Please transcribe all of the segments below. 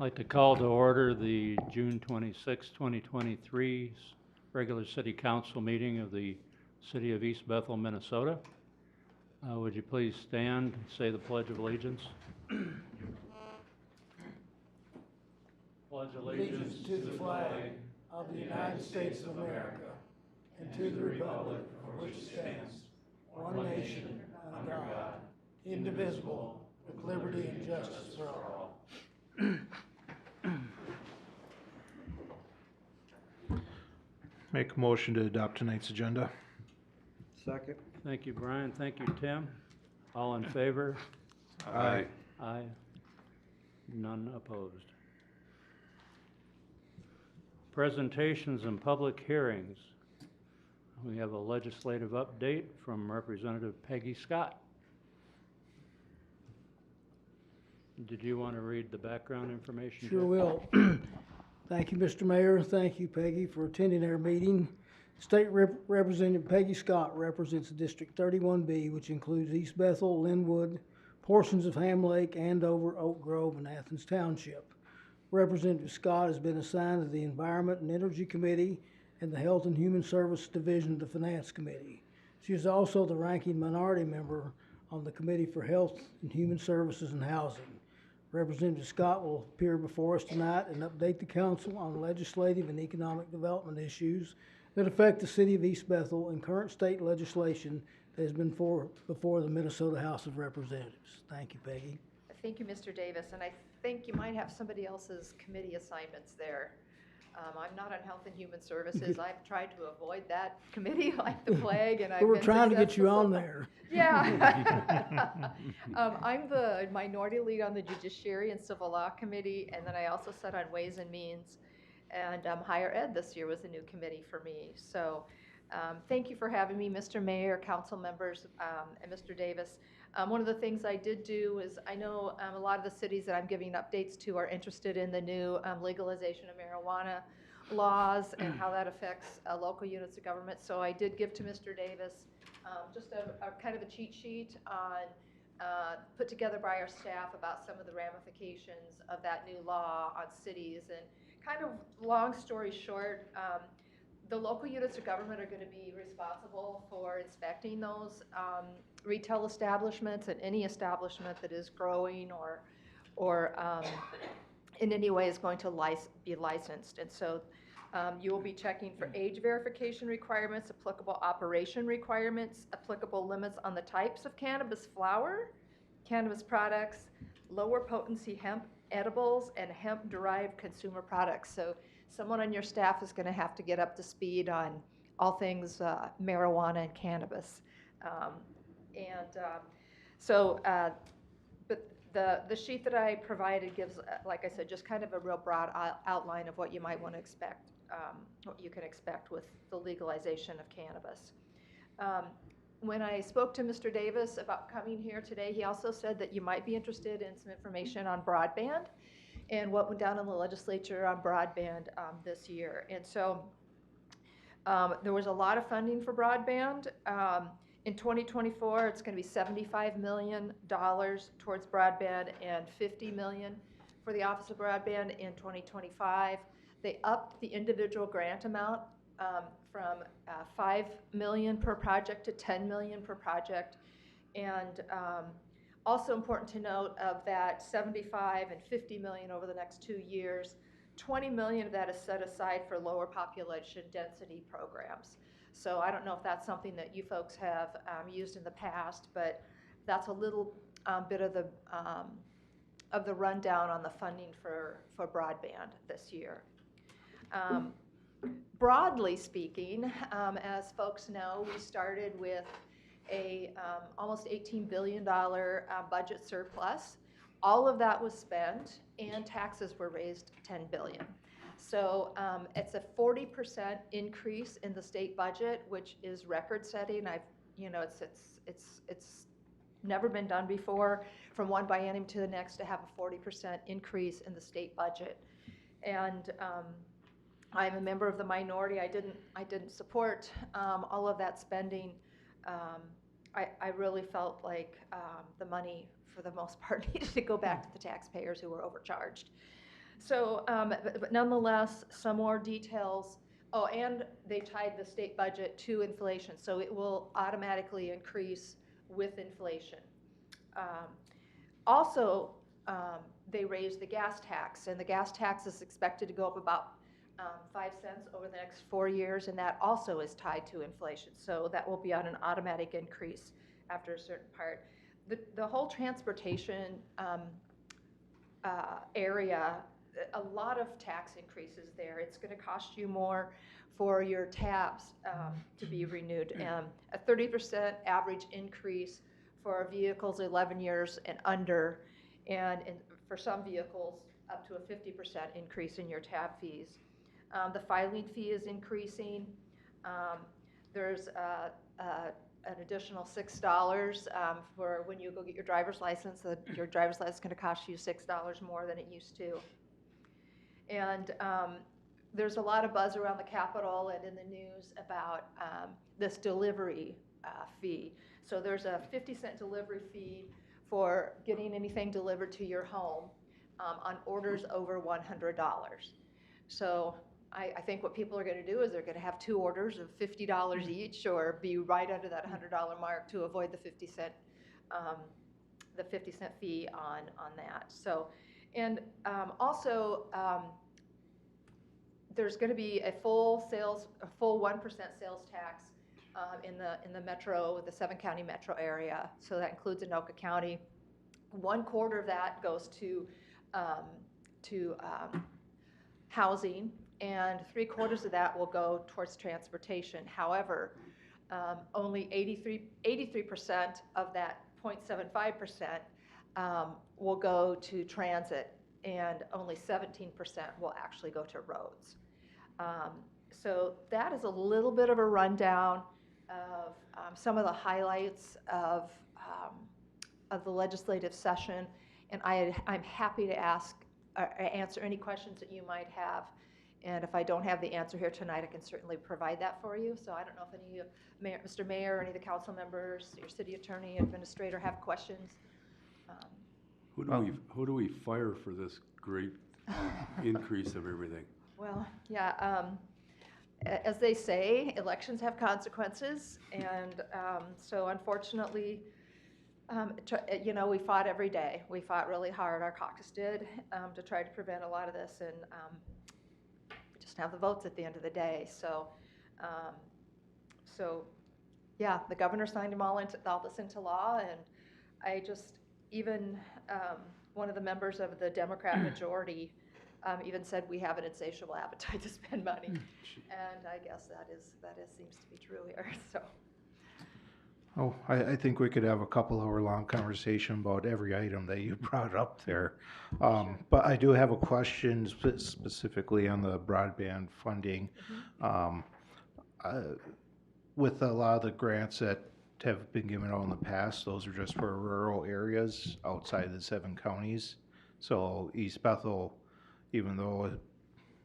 I'd like to call to order the June 26, 2023 regular City Council meeting of the City of East Bethel, Minnesota. Would you please stand and say the Pledge of Allegiance? Pledge Allegiance to the flag of the United States of America and to the republic for which it stands, one nation, under God, indivisible, with liberty and justice for all. Make a motion to adopt tonight's agenda. Second. Thank you, Brian. Thank you, Tim. All in favor? Aye. Aye. None opposed. Presentations and public hearings. We have a legislative update from Representative Peggy Scott. Did you want to read the background information? Sure Jeff? will. Thank you, Mr. Mayor. Thank you, Peggy, for attending our meeting. State Representative Peggy Scott represents District 31B, which includes East Bethel, Linwood, portions of Ham Lake, Andover, Oak Grove, and Athens Township. Representative Scott has been assigned to the Environment and Energy Committee and the Health and Human Services Division of the Finance Committee. She is also the ranking minority member on the Committee for Health and Human Services and Housing. Representative Scott will appear before us tonight and update the council on legislative and economic development issues that affect the city of East Bethel and current state legislation that has been before the Minnesota House of Representatives. Thank you, Peggy. Thank you, Mr. Davis, and I think you might have somebody else's committee assignments there. I'm not on Health and Human Services. I've tried to avoid that committee like the plague, and We're trying to get you on there. Yeah. I'm the minority lead on the Judiciary and Civil Law Committee, and then I also sat on Ways and Means, and Higher Ed this year was a new committee for me. So thank you for having me, Mr. Mayor, council members, and Mr. Davis. One of the things I did do is I know a lot of the cities that I'm giving updates to are interested in the new legalization of marijuana laws and how that affects local units of government. So I did give to Mr. Davis just a kind of a cheat sheet on put together by our staff about some of the ramifications of that new law on cities. And kind of long story short, the local units of government are going to be responsible for inspecting those retail establishments and any establishment that is growing or in any way is going to be licensed. And so you will be checking for age verification requirements, applicable operation requirements, applicable limits on the types of cannabis flower, cannabis products, lower potency hemp edibles, and hemp-derived consumer products. So someone on your staff is going to have to get up to speed on all things marijuana and cannabis. But the sheet that I provided gives, like I said, just kind of a real broad outline of what you might want to expect, what you can expect with the legalization of cannabis. When I spoke to Mr. Davis about coming here today, he also said that you might be interested in some information on broadband and what went down in the legislature on broadband this year. And so there was a lot of funding for broadband. In 2024, it's going to be $75 million towards broadband and $50 million for the Office of Broadband in 2025. They upped the individual grant amount from $5 million per project to $10 million per project. And also important to note, of that 75 and 50 million over the next 2 years, 20 million of that is set aside for lower population density programs. So I don't know if that's something that you folks have used in the past, but that's a little bit of the rundown on the funding for broadband this year. Broadly speaking, as folks know, we started with a almost $18 billion budget surplus. All of that was spent, and taxes were raised $10 billion. So it's a 40% increase in the state budget, which is record-setting. It's never been done before, from one biennium to the next, to have a 40% increase in the state budget. And I'm a member of the minority. I didn't support all of that spending. I really felt like the money, for the most part, needed to go back to the taxpayers who were overcharged. So, but nonetheless, some more details. Oh, and they tied the state budget to inflation, so it will automatically increase with inflation. Um, Also, they raised the gas tax, and the gas tax is expected to go up about 5 cents over the next 4 years, and that also is tied to inflation. So that will be on an automatic increase after a certain part. The whole transportation area, a lot of tax increases there. It's going to cost you more for your tabs to be renewed. A 30% average increase for vehicles 11 years and under, and for some vehicles, up to a 50% increase in your tab fees. The filing fee is increasing. There's an additional $6 for when you go get your driver's license. Your driver's license is going to cost you $6 more than it used to. And there's a lot of buzz around the Capitol and in the news about this delivery fee. So there's a 50-cent delivery fee for getting anything delivered to your home on orders over $100. So I think what people are going to do is they're going to have 2 orders of $50 each, or be right under that $100 mark to avoid the 50-cent fee on that. So, and also there's going to be a full 1% sales tax in the metro, the 7-county metro area. So that includes Anoka County. 1/4 of that goes to housing, and 3/4 of that will go towards transportation. However, only 83% of that 0.75% will go to transit, and only 17% will actually go to roads. So that is a little bit of a rundown of some of the highlights of the legislative session, and I'm happy to answer any questions that you might have. And if I don't have the answer here tonight, I can certainly provide that for you. So I don't know if any of Mr. Mayor, or any of the council members, your city attorney, administrator have questions. Who do we fire for this great increase of everything? Well, yeah, as they say, elections have consequences, and so unfortunately, we fought every day. We fought really hard, our caucus did, to try to prevent a lot of this, and we just have the votes at the end of the day. So, yeah, the governor signed all this into law, and I just, even one of the members of the Democrat majority even said we have an insatiable appetite to spend money, and I guess that seems to be true here. So. Oh, I think we could have a couple hour long conversation about every item that you brought up there. Sure. But I do have a question specifically on the broadband funding. With a lot of the grants that have been given out in the past, those are just for rural areas outside the 7 counties. So East Bethel, even though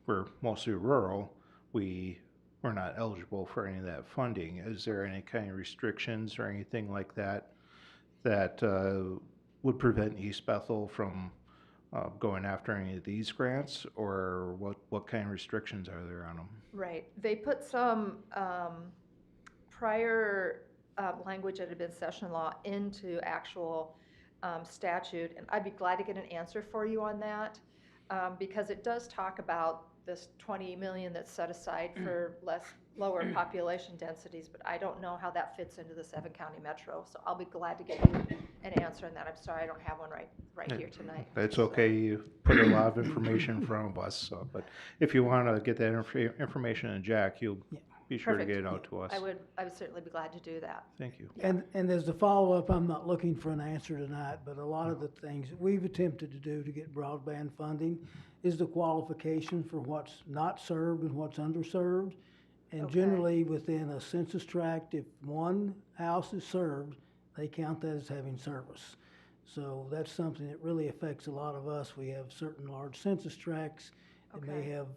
we're mostly rural, we're not eligible for any of that funding. Is there any kind of restrictions or anything like that that would prevent East Bethel from going after any of these grants, or what kind of restrictions are there on them? Right. They put some prior language that had been session law into actual statute, and I'd be glad to get an answer for you on that, because it does talk about this 20 million that's set aside for lower population densities, but I don't know how that fits into the 7-county metro. So I'll be glad to get you an answer on that. I'm sorry I don't have one right here tonight. It's okay. You put a lot of information in front of us. So, but if you want to get that information in Jack, you'll be sure Perfect. to get it out to us. I would certainly be glad to do that. Thank you. And as a follow-up, I'm not looking for an answer tonight, but a lot of the things that we've attempted to do to get broadband funding is the qualification for what's not served and what's underserved. And Okay. generally, within a census tract, if one house is served, they count that as having service. So that's something that really affects a lot of us. We have certain large census tracts that may Okay. have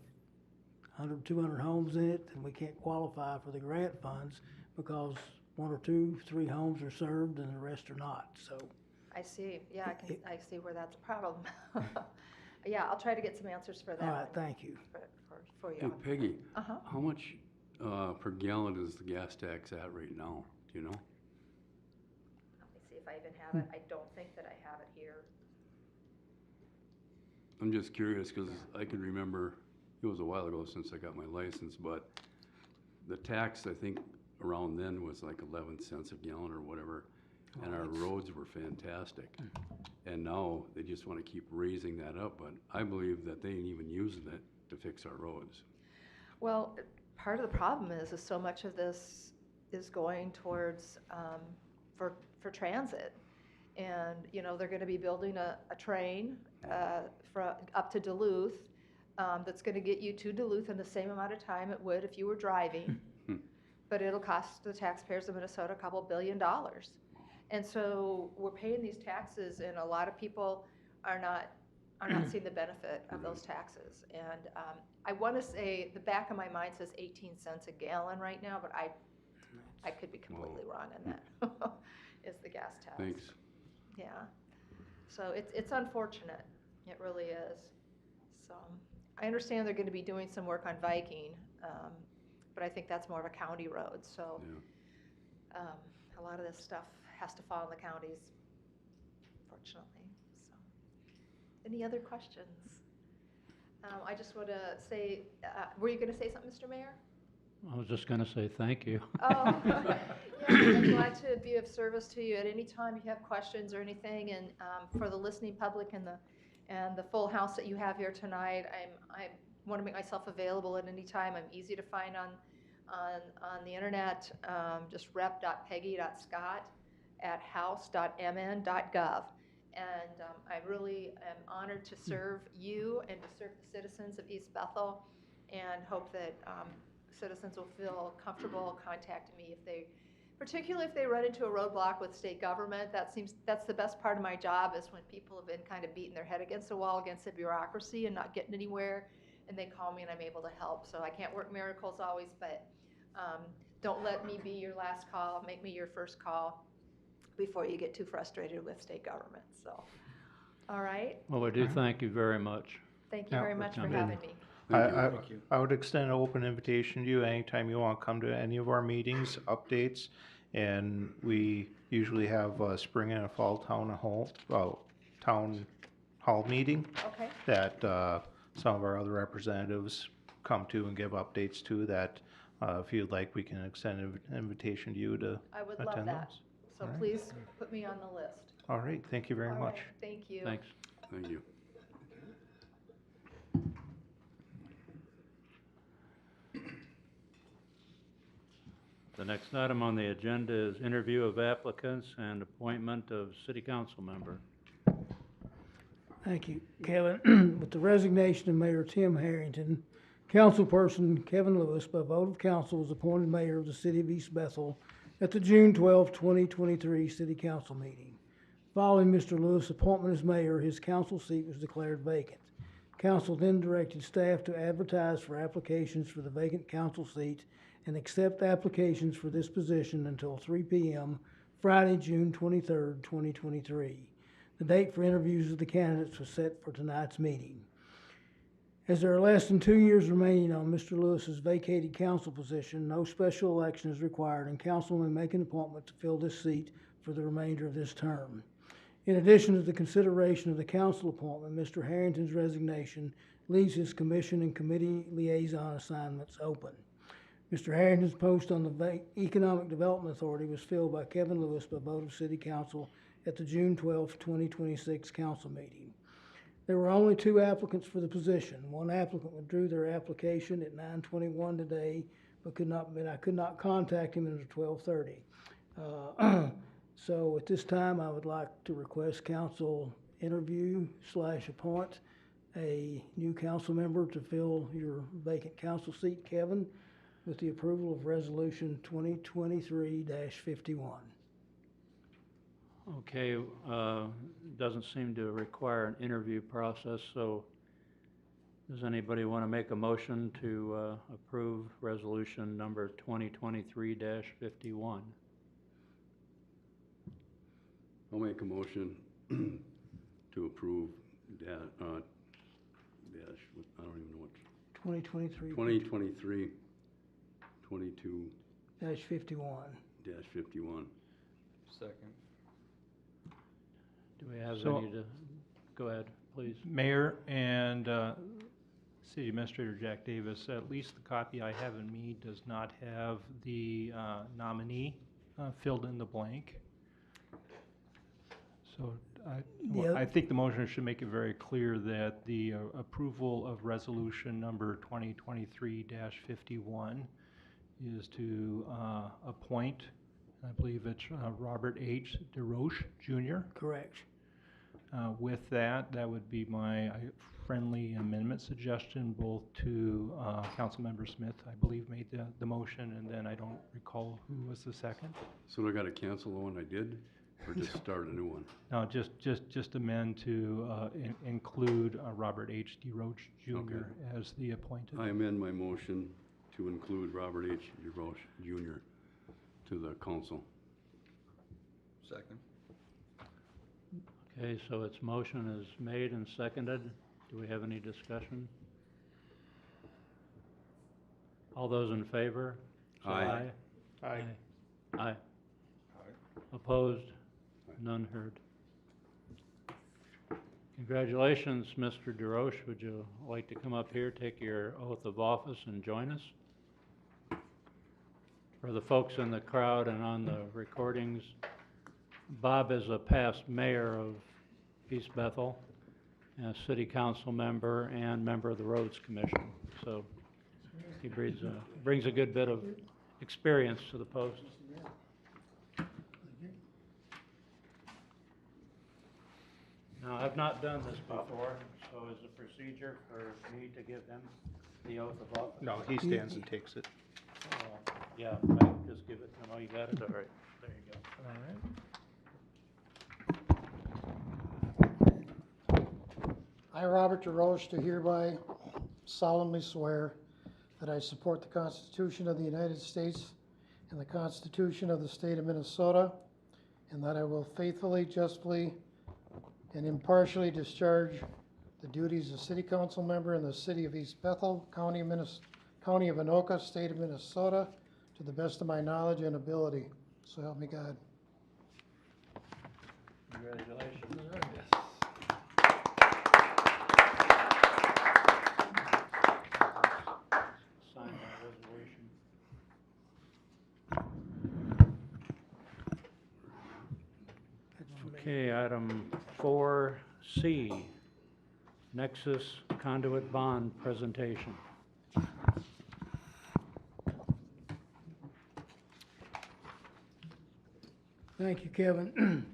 100, 200 homes in it, and we can't qualify for the grant funds because 1 or 2, 3 homes are served and the rest are not. So I see. Yeah, I see where that's a problem. Yeah, I'll try to get some answers for that. All right, one thank you. for you. Hey Peggy, Uh-huh. how much per gallon is the gas tax at right now? Do you know? Let me see if I even have it. I don't think that I have it here. I'm just curious because I can remember, it was a while ago since I got my license, but the tax, I think, around then was like 11 cents a gallon or whatever, and our roads were fantastic. And now they just want to keep raising that up, but I believe that they ain't even using it to fix our roads. Well, part of the problem is so much of this is going towards, for transit. And, you know, they're gonna be building a train, up to Duluth, that's gonna get you to Duluth in the same amount of time it would if you were driving. But it'll cost the taxpayers of Minnesota a couple $2 billion. And so we're paying these taxes, and a lot of people are not seeing the benefit of those taxes. And I want to say, the back of my mind says 18 cents a gallon right now, but I could be completely wrong on that, is the gas tax. Thanks. Yeah. So it's unfortunate. It really is. So I understand they're going to be doing some work on Viking, but I think that's more of a county road. So Yeah. a lot of this stuff has to fall in the counties, fortunately. So, any other questions? I just want to say, were you going to say something, Mr. Mayor? I was just gonna say thank you. Oh, yeah, I'm glad to be of service to you at any time you have questions or anything. And for the listening public and the full house that you have here tonight, I want to make myself available at any time. I'm easy to find on the internet, just rep.peggy.scott@house.mn.gov. And I really am honored to serve you and to serve the citizens of East Bethel, and hope that citizens will feel comfortable contacting me particularly if they run into a roadblock with state government. That's the best part of my job, is when people have been kind of beating their head against the wall against the bureaucracy and not getting anywhere, and they call me and I'm able to help. So I can't work miracles always, but don't let me be your last call. Make me your first call before you get too frustrated with state government. So, all right. Well, we do thank you very much. Thank you Yeah, very for much for coming. having me. Thank you. I would extend an open invitation to you anytime you want to come to any of our meetings, updates. And we usually have a spring and a fall town hall meeting Okay. that some of our other representatives come to and give updates to, that if you'd like, we can extend an invitation to you to I would love attend that. those. So All right. please put me on the list. All right, thank you very All much. right, thank you. Thanks. Thank you. The next item on the agenda is interview of applicants and appointment of city council member. Thank you, Kevin. With the resignation of Mayor Tim Harrington, Councilperson Kevin Lewis, by vote of council, was appointed mayor of the city of East Bethel at the June 12, 2023 city council meeting. Following Mr. Lewis' appointment as mayor, his council seat was declared vacant. Council then directed staff to advertise for applications for the vacant council seat and accept applications for this position until 3 p.m. Friday, June 23rd, 2023. The date for interviews of the candidates was set for tonight's meeting. As there are less than 2 years remaining on Mr. Lewis's vacated council position, no special election is required, and council may make an appointment to fill this seat for the remainder of this term. In addition to the consideration of the council appointment, Mr. Harrington's resignation leaves his commission and committee liaison assignments open. Mr. Harrington's post on the Economic Development Authority was filled by Kevin Lewis by vote of City Council at the June 12, 2026 council meeting. There were only 2 applicants for the position. One applicant withdrew their application at 9:21 today, but I could not contact him until 12:30. So at this time, I would like to request council interview/appoint a new council member to fill your vacant council seat, Kevin, with the approval of Resolution 2023-51. Okay, doesn't seem to require an interview process, so does anybody want to make a motion to approve resolution number 2023-51? I'll make a motion to approve that, dash, I don't even know what, 2023 2023, 22 dash 51. dash 51. Second. Do we have So- any to, go ahead, please. Mayor and City Administrator Jack Davis, at least the copy I have in me does not have the nominee filled in the blank. So Yeah. I think the motion should make it very clear that the approval of resolution number 2023-51 is to appoint, I believe it's Robert H. DeRoche Jr. Correct. With that, that would be my friendly amendment suggestion, both to Councilmember Smith, I believe, made the motion, and then I don't recall who was the second. So I gotta cancel the one I did, or just start a new one? No, just amend to include Robert H. DeRoche Jr. Okay. as the appointed. I amend my motion to include Robert H. DeRoche Jr. to the council. Second. Okay, so its motion is made and seconded. Do we have any discussion? All those in favor? say Aye. Aye. Aye. Opposed? None heard. Congratulations, Mr. DeRoche. Would you like to come up here, take your oath of office, and join us? For the folks in the crowd and on the recordings, Bob is a past mayor of East Bethel, a city council member, and member of the Roads Commission. So he brings a good bit of experience to the post. Now, I've not done this before, so is the procedure for me to give him the oath of office? No, he stands and takes it. Yeah, I can just give it to him. Oh, you got it? All right, there you go. All right. I, Robert DeRoche, do hereby solemnly swear that I support the Constitution of the United States and the Constitution of the State of Minnesota, and that I will faithfully, justly, and impartially discharge the duties of City Council member in the City of East Bethel, County of Anoka, State of Minnesota, to the best of my knowledge and ability. So help me God. Congratulations. Sign that resolution. Okay, item 4C, Nexus Conduit Bond Presentation. Thank you, Kevin.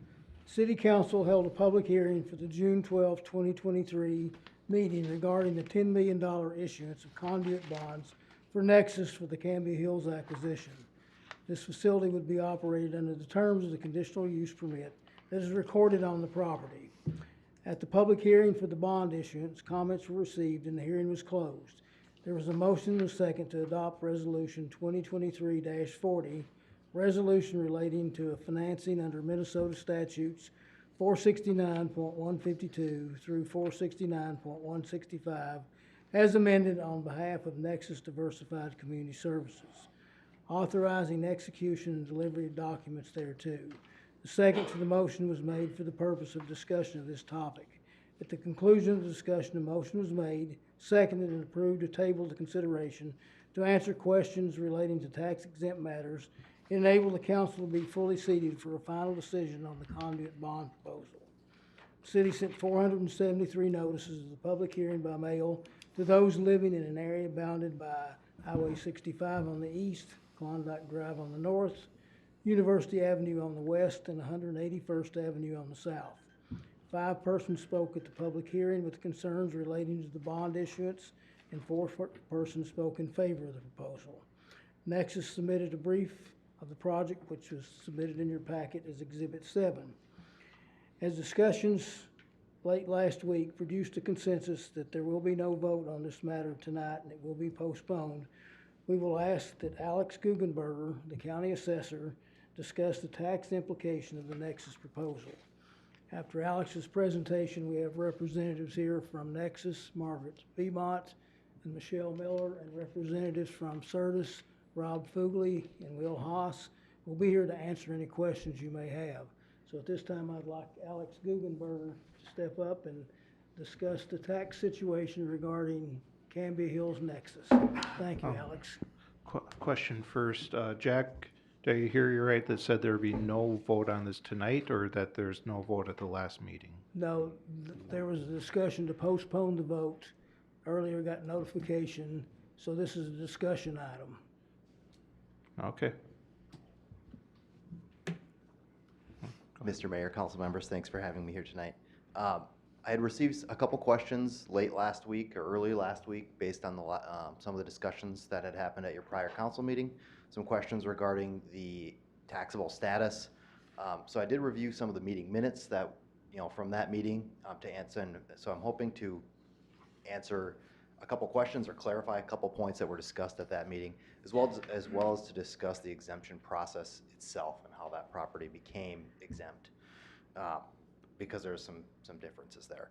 City Council held a public hearing for the June 12, 2023 meeting regarding the $10 million issuance of conduit bonds for Nexus for the Cambia Hills acquisition. This facility would be operated under the terms of the conditional use permit that is recorded on the property. At the public hearing for the bond issuance, comments were received and the hearing was closed. There was a motion and a second to adopt Resolution 2023-40, resolution relating to a financing under Minnesota statutes 469.152 through 469.165 as amended on behalf of Nexus Diversified Community Services, authorizing execution and delivery of documents thereto. The second to the motion was made for the purpose of discussion of this topic. At the conclusion of the discussion, a motion was made, seconded, and approved to table the consideration to answer questions relating to tax-exempt matters and enable the council to be fully seated for a final decision on the conduit bond proposal. The city sent 473 notices of the public hearing by mail to those living in an area bounded by Highway 65 on the east, Klondike Drive on the north, University Avenue on the west, and 181st Avenue on the south. 5 persons spoke at the public hearing with concerns relating to the bond issuance, and 4 persons spoke in favor of the proposal. Nexus submitted a brief of the project, which was submitted in your packet as Exhibit 7. As discussions late last week produced a consensus that there will be no vote on this matter tonight and it will be postponed, we will ask that Alex Guggenberger, the county assessor, discuss the tax implication of the Nexus proposal. After Alex's presentation, we have representatives here from Nexus, Margaret Beamont and Michelle Miller, and representatives from Certus, Rob Fugly and Will Haas will be here to answer any questions you may have. So at this time, I'd like Alex Guggenberger to step up and discuss the tax situation regarding Cambia Hills Nexus. Thank you, Alex. Question first, Jack, did I hear you right that said there'd be no vote on this tonight, or that there's no vote at the last meeting? No, there was a discussion to postpone the vote. Earlier got notification, so this is a discussion item. Okay. Mr. Mayor, council members, thanks for having me here tonight. I had received a couple questions late last week or early last week based on some of the discussions that had happened at your prior council meeting. Some questions regarding the taxable status. So I did review some of the meeting minutes that, from that meeting to answer. And so I'm hoping to answer a couple questions or clarify a couple points that were discussed at that meeting, as well as to discuss the exemption process itself and how that property became exempt, because there's some differences there.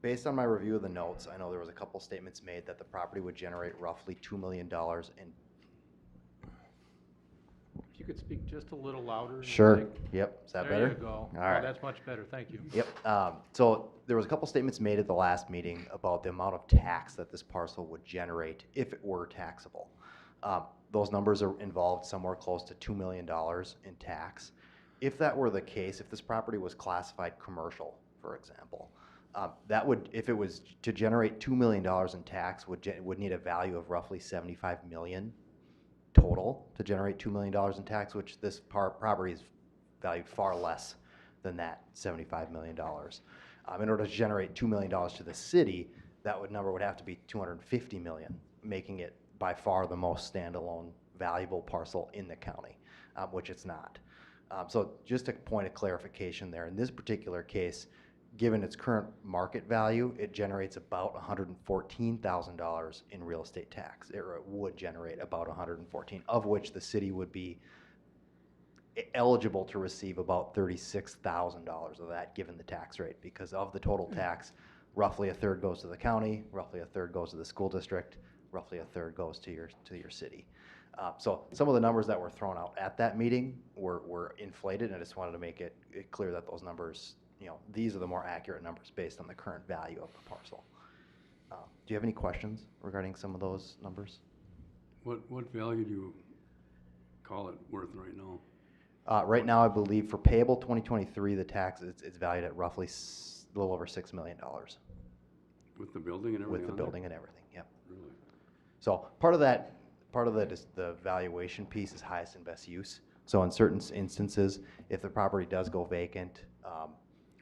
Based on my review of the notes, I know there was a couple statements made that the property would generate roughly $2 million in. If you could speak just a little louder. Sure. Like, Yep. Is that there better? you go. All right. That's much better. Thank you. Yep. So there was a couple statements made at the last meeting about the amount of tax that this parcel would generate if it were taxable. Those numbers are involved somewhere close to $2 million in tax. If that were the case, if this property was classified commercial, for example, that would, if it was to generate $2 million in tax, would need a value of roughly $75 million total to generate $2 million in tax, which this property is valued far less than that $75 million. In order to generate $2 million to the city, number would have to be $250 million, making it by far the most standalone valuable parcel in the county, which it's not. So just a point of clarification there. In this particular case, given its current market value, it generates about $114,000 in real estate tax. It would generate about $114,000, of which the city would be eligible to receive about $36,000 of that, given the tax rate, because of the total tax, roughly a third goes to the county, roughly a third goes to the school district, roughly a third goes to your city. So some of the numbers that were thrown out at that meeting were inflated, and I just wanted to make it clear that those numbers, these are the more accurate numbers based on the current value of the parcel. Do you have any questions regarding some of those numbers? What value do you call it worth right now? Right now, I believe for payable 2023, the tax it's valued at roughly a little over $6 million. With the building and everything With the on there? building and everything, yep. Really? So part of the valuation piece is highest and best use. So in certain instances, if the property does go vacant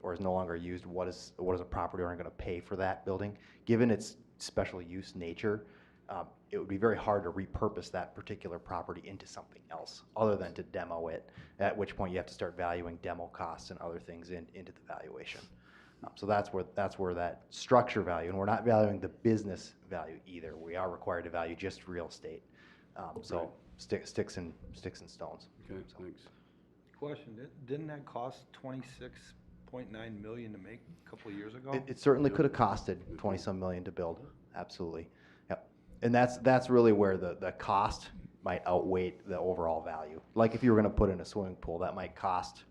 or is no longer used, what is a property owner going to pay for that building? Given its special use nature, it would be very hard to repurpose that particular property into something else other than to demo it, at which point you have to start valuing demo costs and other things into the valuation. So that's where that structure value, and we're not valuing the business value either. We are required to value just real estate. So sticks and stones. Okay, thanks. Question, didn't that cost $26.9 million to make a couple of years ago? It certainly could have costed 20-some million to build, absolutely. Yep. And that's really where the cost might outweigh the overall value. Like if you were gonna put in a swimming pool, that might cost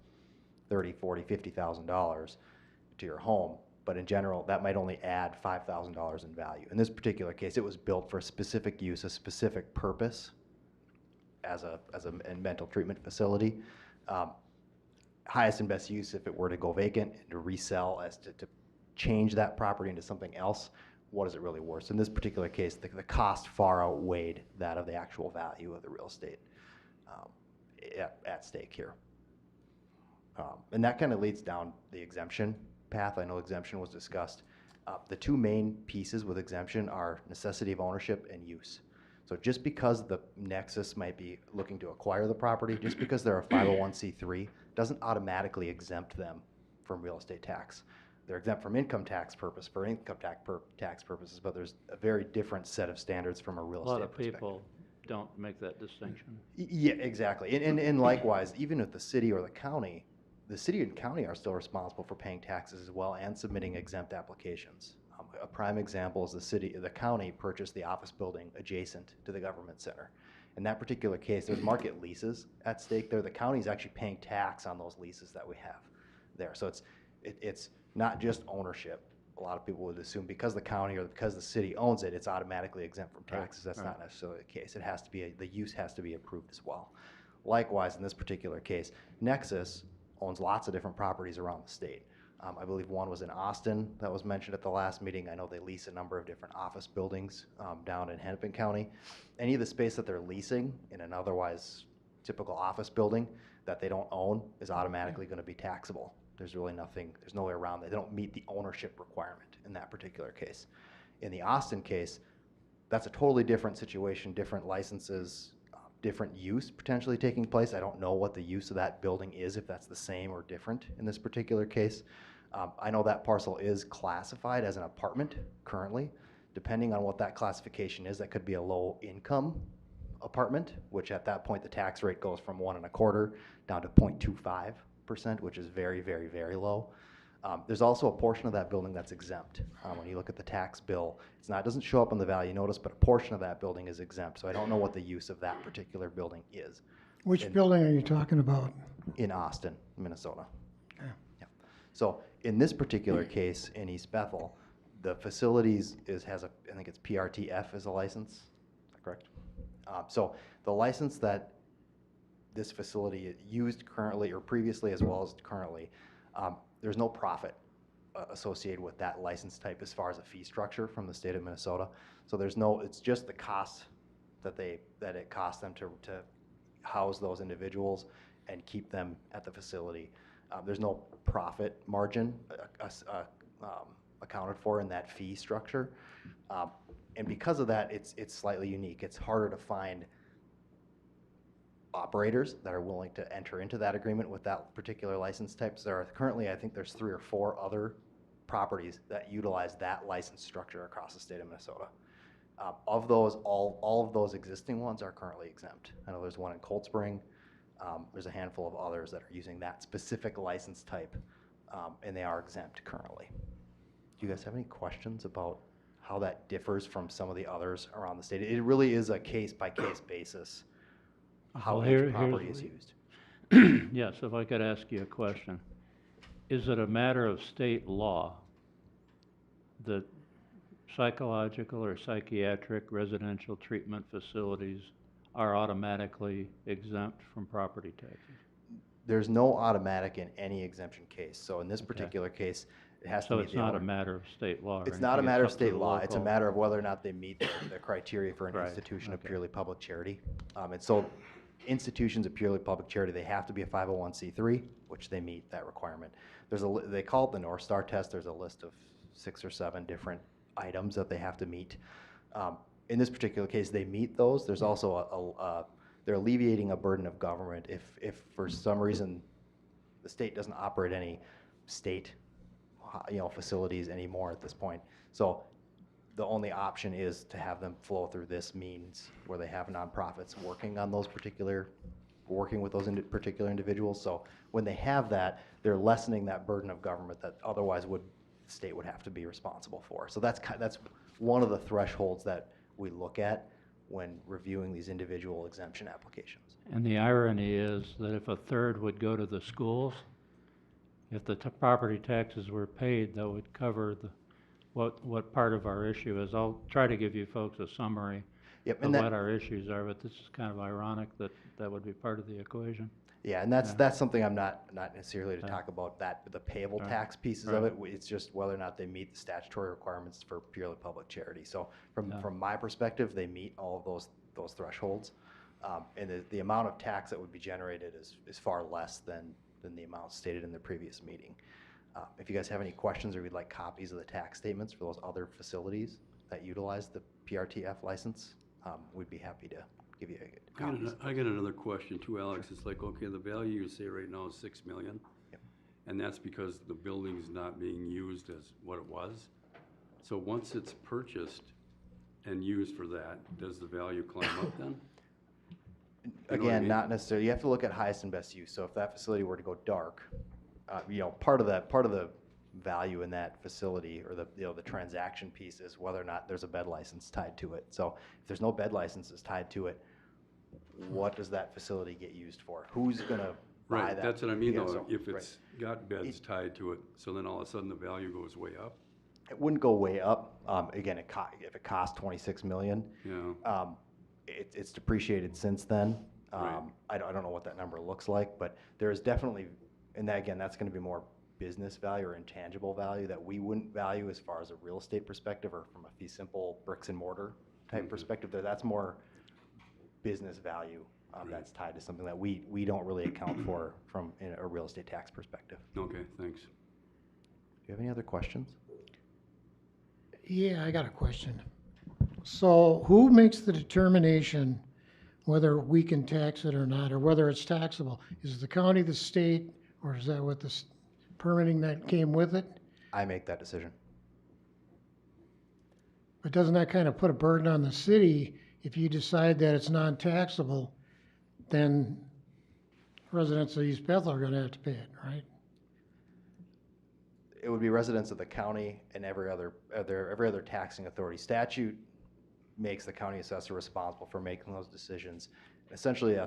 $30,000, $40,000, $50,000 to your home, but in general, that might only add $5,000 in value. In this particular case, it was built for a specific use, a specific purpose as a mental treatment facility. Highest and best use if it were to go vacant and to resell as to change that property into something else, what is it really worth? So in this particular case, the cost far outweighed that of the actual value of the real estate at stake here. And that kind of leads down the exemption path. I know exemption was discussed. The two main pieces with exemption are necessity of ownership and use. So just because the nexus might be looking to acquire the property, just because they're a 501c3, doesn't automatically exempt them from real estate tax. They're exempt from income tax purposes, but there's a very different set of standards from a real A estate lot of perspective. people don't make that distinction. Yeah, exactly. And likewise, even if the city or the county the city and county are still responsible for paying taxes as well and submitting exempt applications. A prime example is the county purchased the office building adjacent to the government center. In that particular case, there's market leases at stake there. The county's actually paying tax on those leases that we have there. So it's not just ownership. A lot of people would assume because the county or because the city owns it, it's automatically exempt from taxes. That's not necessarily the case. It has to be, the use has to be approved as well. Likewise, in this particular case, Nexus owns lots of different properties around the state. I believe one was in Austin that was mentioned at the last meeting. I know they lease a number of different office buildings down in Hennepin County. Any of the space that they're leasing in an otherwise typical office building that they don't own is automatically going to be taxable. There's really nothing, there's no way around that. They don't meet the ownership requirement in that particular case. In the Austin case, that's a totally different situation, different licenses, different use potentially taking place. I don't know what the use of that building is, if that's the same or different in this particular case. I know that parcel is classified as an apartment currently. Depending on what that classification is, that could be a low income apartment, which at that point the tax rate goes from 1.25% down to 0.25%, which is very, very, very low. There's also a portion of that building that's exempt. When you look at the tax bill, it doesn't show up on the value notice, but a portion of that building is exempt. So I don't know what the use of that particular building is. Which building are you talking about? In Austin, Minnesota. Yeah. So in this particular case in East Bethel, the facilities has a, I think it's PRTF as a license. Is that correct? So the license that this facility used currently or previously as well as currently, there's no profit associated with that license type as far as a fee structure from the state of Minnesota. So there's no, it's just the cost that it costs them to house those individuals and keep them at the facility. There's no profit margin accounted for in that fee structure. And because of that, it's slightly unique. It's harder to find operators that are willing to enter into that agreement with that particular license types. There are currently, I think there's 3 or 4 other properties that utilize that license structure across the state of Minnesota. Of those, all of those existing ones are currently exempt. I know there's one in Cold Spring. There's a handful of others that are using that specific license type, and they are exempt currently. Do you guys have any questions about how that differs from some of the others around the state? It really is a case-by-case basis how Well, each property is used. Yes, if I could ask you a question. Is it a matter of state law that psychological or psychiatric residential treatment facilities are automatically exempt from property taxes? There's no automatic in any exemption case. So in this particular case, it has to So meet it's the not a owner. matter of state law or It's not a anything, matter of up to state the law. It's a local- matter of whether or not they meet the criteria for an Right, institution of okay. purely public charity. And so institutions of purely public charity, they have to be a 501c3, which they meet that requirement. They call it the North Star test. There's a list of 6 or 7 different items that they have to meet. In this particular case, they meet those. There's also they're alleviating a burden of government if for some reason the state doesn't operate any state facilities anymore at this point. So the only option is to have them flow through this means where they have nonprofits working on those working with those particular individuals. So when they have that, they're lessening that burden of government that otherwise the state would have to be responsible for. So that's one of the thresholds that we look at when reviewing these individual exemption applications. And the irony is that if a third would go to the schools, if the property taxes were paid, that would cover what part of our issue is. I'll try to give you folks a summary Yep, of and what our issues are, but this is kind of ironic that that would be part of the equation. Yeah, and that's something I'm not necessarily to talk about, the payable Right. tax pieces of it. It's just whether or not they meet the statutory requirements for purely public charity. So from my perspective, they meet all of those thresholds. And the amount of tax that would be generated is far less than the amount stated in the previous meeting. If you guys have any questions or you'd like copies of the tax statements for those other facilities that utilize the PRTF license, we'd be happy to give you copies. I got another question too, Alex. It's like, okay, the value you say right now is $6 million. Yep. And that's because the building's not being used as what it was. So once it's purchased and used for that, does the value climb up then? You know what I Again, mean? not necessarily. You have to look at highest and best use. So if that facility were to go dark you know, part of the value in that facility, or the, you know, the transaction piece, is whether or not there's a bed license tied to it. So if there's no bed licenses tied to it, what does that facility get used for? Who's gonna buy Right, that? that's what I mean Yeah, though, so- if right. it's got beds tied to it, so then all of a sudden the value goes way up? It wouldn't go way up. Again, if it costs 26 million, Yeah, it's depreciated since then. Right. I don't know what that number looks like, but there is definitely, and that, again, that's gonna be more business value or intangible value that we wouldn't value as far as a real estate perspective, or from a fee simple bricks and mortar type Mhm. perspective there. That's more business value that's tied to something that we don't really account for from in a real estate tax perspective. okay, thanks. Do you have any other questions? Yeah, I got a question. So who makes the determination whether we can tax it or not, or whether it's taxable? Is it the county, the state, or is that what the permitting that came with it? I make that decision. But doesn't that kind of put a burden on the city if you decide that it's non-taxable? Then residents of East Bethel are gonna have to pay it, right? It would be residents of the county and every other taxing authority. Statute makes the county assessor responsible for making those decisions. Essentially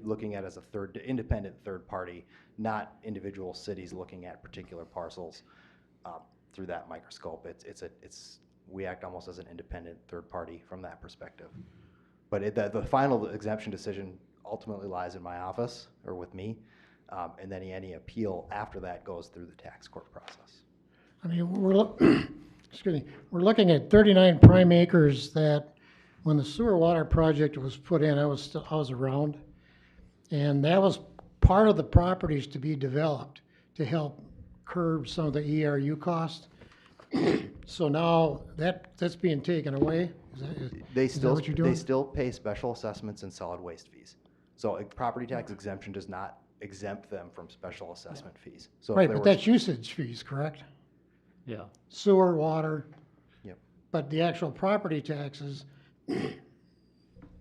looking at it as a independent third party, not individual cities looking at particular parcels through that microscope. We act almost as an independent third party from that perspective. But the final exemption decision ultimately lies in my office or with me. And then any appeal after that goes through the tax court process. I mean, excuse me, we're looking at 39 prime acres that, when the sewer water project was put in, I was around, and that was part of the properties to be developed to help curb some of the ERU costs. So now that's being taken away? They is that still, what you're doing? they still pay special assessments and solid waste fees. So a property tax exemption does not exempt them from special assessment fees. So if Right, there but was- that's usage fees, correct? Yeah. Sewer, water. Yep. But the actual property taxes,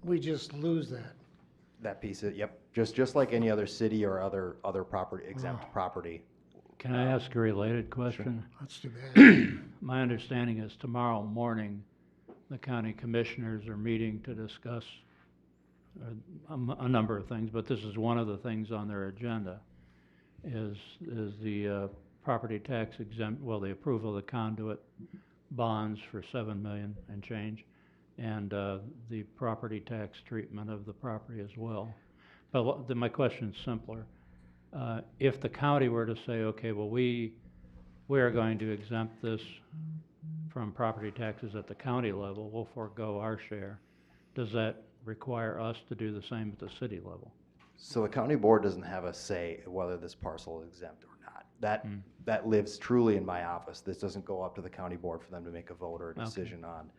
we just lose that. That piece, yep, just like any other city or other property, exempt property. Can I ask a related question? That's too bad. My understanding is tomorrow morning, the county commissioners are meeting to discuss a number of things, but this is one of the things on their agenda, is the property tax the approval of the conduit bonds for 7 million and change, and the property tax treatment of the property as well. But my question's simpler. If the county were to say, okay, well, we are going to exempt this from property taxes at the county level, we'll forego our share, does that require us to do the same at the city level? So the county board doesn't have a say whether this parcel is exempt or not. That lives truly in my office. This doesn't go up to the county board for them to make a vote or a decision on.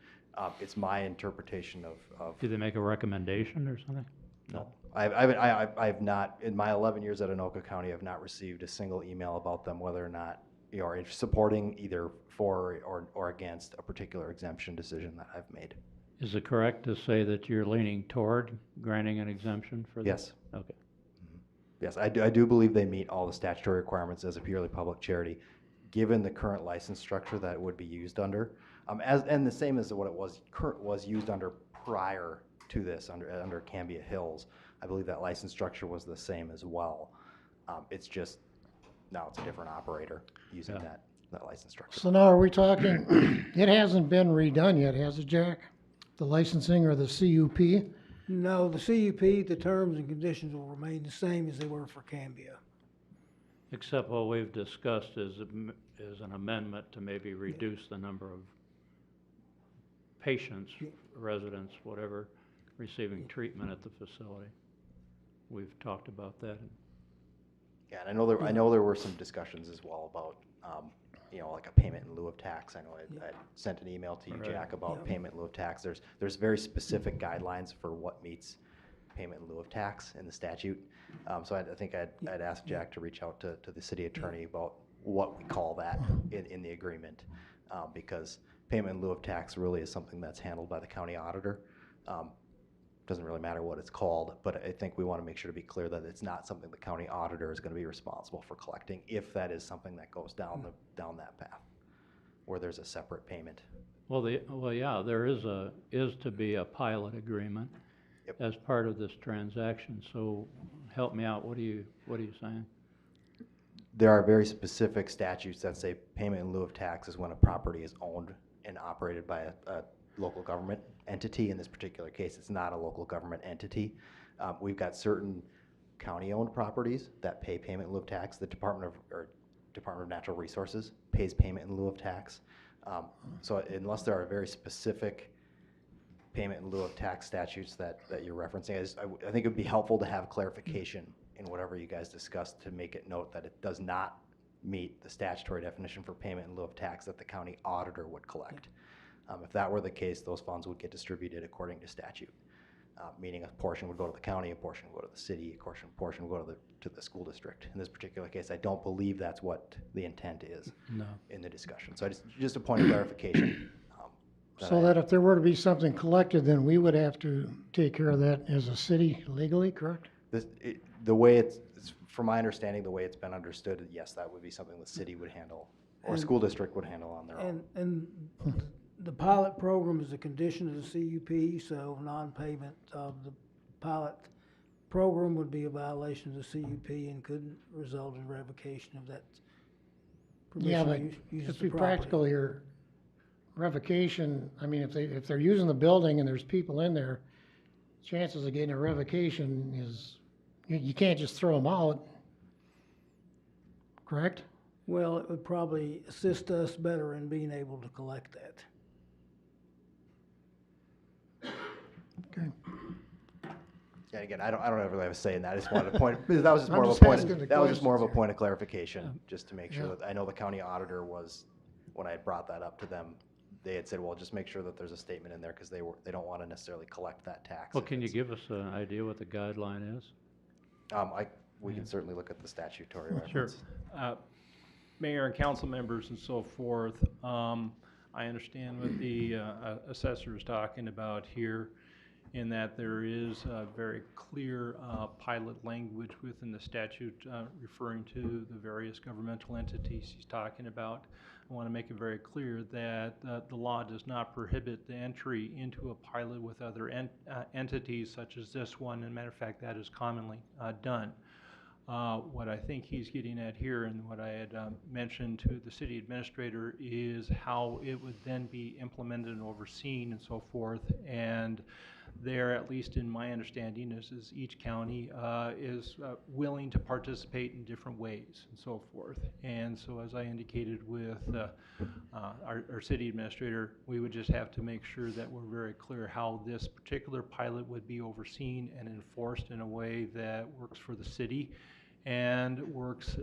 It's my interpretation of. Do they make a recommendation or something? No. I've not, in my 11 years at Anoka County, I've not received a single email about them whether or not, you know, are supporting either for or against a particular exemption decision that I've made. Is it correct to say that you're leaning toward granting an exemption for this? Yes. Okay. Yes, I do believe they meet all the statutory requirements as a purely public charity, given the current license structure that it would be used under, and the same as what it was used under prior to this, under Cambia Hills. I believe that license structure was the same as well. It's just, now it's a different operator using that license structure. So now are we talking, it hasn't been redone yet, has it, Jack? The licensing or the CUP? No, the CUP, the terms and conditions will remain the same as they were for Cambia. Except what we've discussed is an amendment to maybe reduce the number of patients, residents, whatever, receiving treatment at the facility. We've talked about that. Yeah, and I know there were some discussions as well about, you know, like a payment in lieu of tax. I know I sent an email to you, Right. Jack, about payment in lieu of tax. There's very specific guidelines for what meets payment in lieu of tax in the statute. So I think I'd asked Jack to reach out to the city attorney about what we call that in the agreement, because payment in lieu of tax really is something that's handled by the county auditor. doesn't really matter what it's called, but I think we want to make sure to be clear that it's not something the county auditor is going to be responsible for collecting, if that is something that goes down that path, where there's a separate payment. Well, yeah, there is to be a pilot agreement Yep. as part of this transaction, so help me out, what are you saying? There are very specific statutes that say payment in lieu of taxes when a property is owned and operated by a local government entity. In this particular case, it's not a local government entity. We've got certain county-owned properties that pay payment in lieu of tax. The Department of Natural Resources pays payment in lieu of tax. So unless there are very specific payment in lieu of tax statutes that you're referencing, I think it would be helpful to have clarification in whatever you guys discussed to make it note that it does not meet the statutory definition for payment in lieu of tax that the county auditor would collect. If that were the case, those funds would get distributed according to statute, meaning a portion would go to the county, a portion would go to the city, a portion would go to the school district. In this particular case, I don't believe that's what the intent is in the discussion. So just a point of clarification. So that if there were to be something collected, then we would have to take care of that as a city legally, correct? The way it's, from my understanding, the way it's been understood, yes, that would be something the city would handle, or a school district would handle on their own. And the pilot program is a condition of the CUP, so non-payment of the pilot program would be a violation of the CUP and could result in revocation of that Yeah, but permission to use let's the be property. practical here. Revocation, I mean, if they're using the building and there's people in there, chances of getting a revocation is, you can't just throw them out, correct? Well, it would probably assist us better in being able to collect that. Okay. And again, I don't really have a say in that. I just wanted to point, that was just I'm more of a just point, asking the that was just more of a questions. point of clarification, just to make sure Yeah. that, I know the county auditor was, when I had brought that up to them, they had said, well, just make sure that there's a statement in there, because they don't want to necessarily collect that tax. Well, if can you it's- give us an idea what the guideline is? We can certainly look at the statutory Sure. reference. Mayor and council members and so forth, I understand what the assessor is talking about here, in that there is very clear pilot language within the statute referring to the various governmental entities he's talking about. I want to make it very clear that the law does not prohibit the entry into a pilot with other entities such as this one. And matter of fact, that is commonly done. What I think he's getting at here, and what I had mentioned to the city administrator, is how it would then be implemented and overseen and so forth. And there, at least in my understanding, is each county is willing to participate in different ways and so forth. And so, as I indicated with our city administrator, we would just have to make sure that we're very clear how this particular pilot would be overseen and enforced in a way that works for the city and works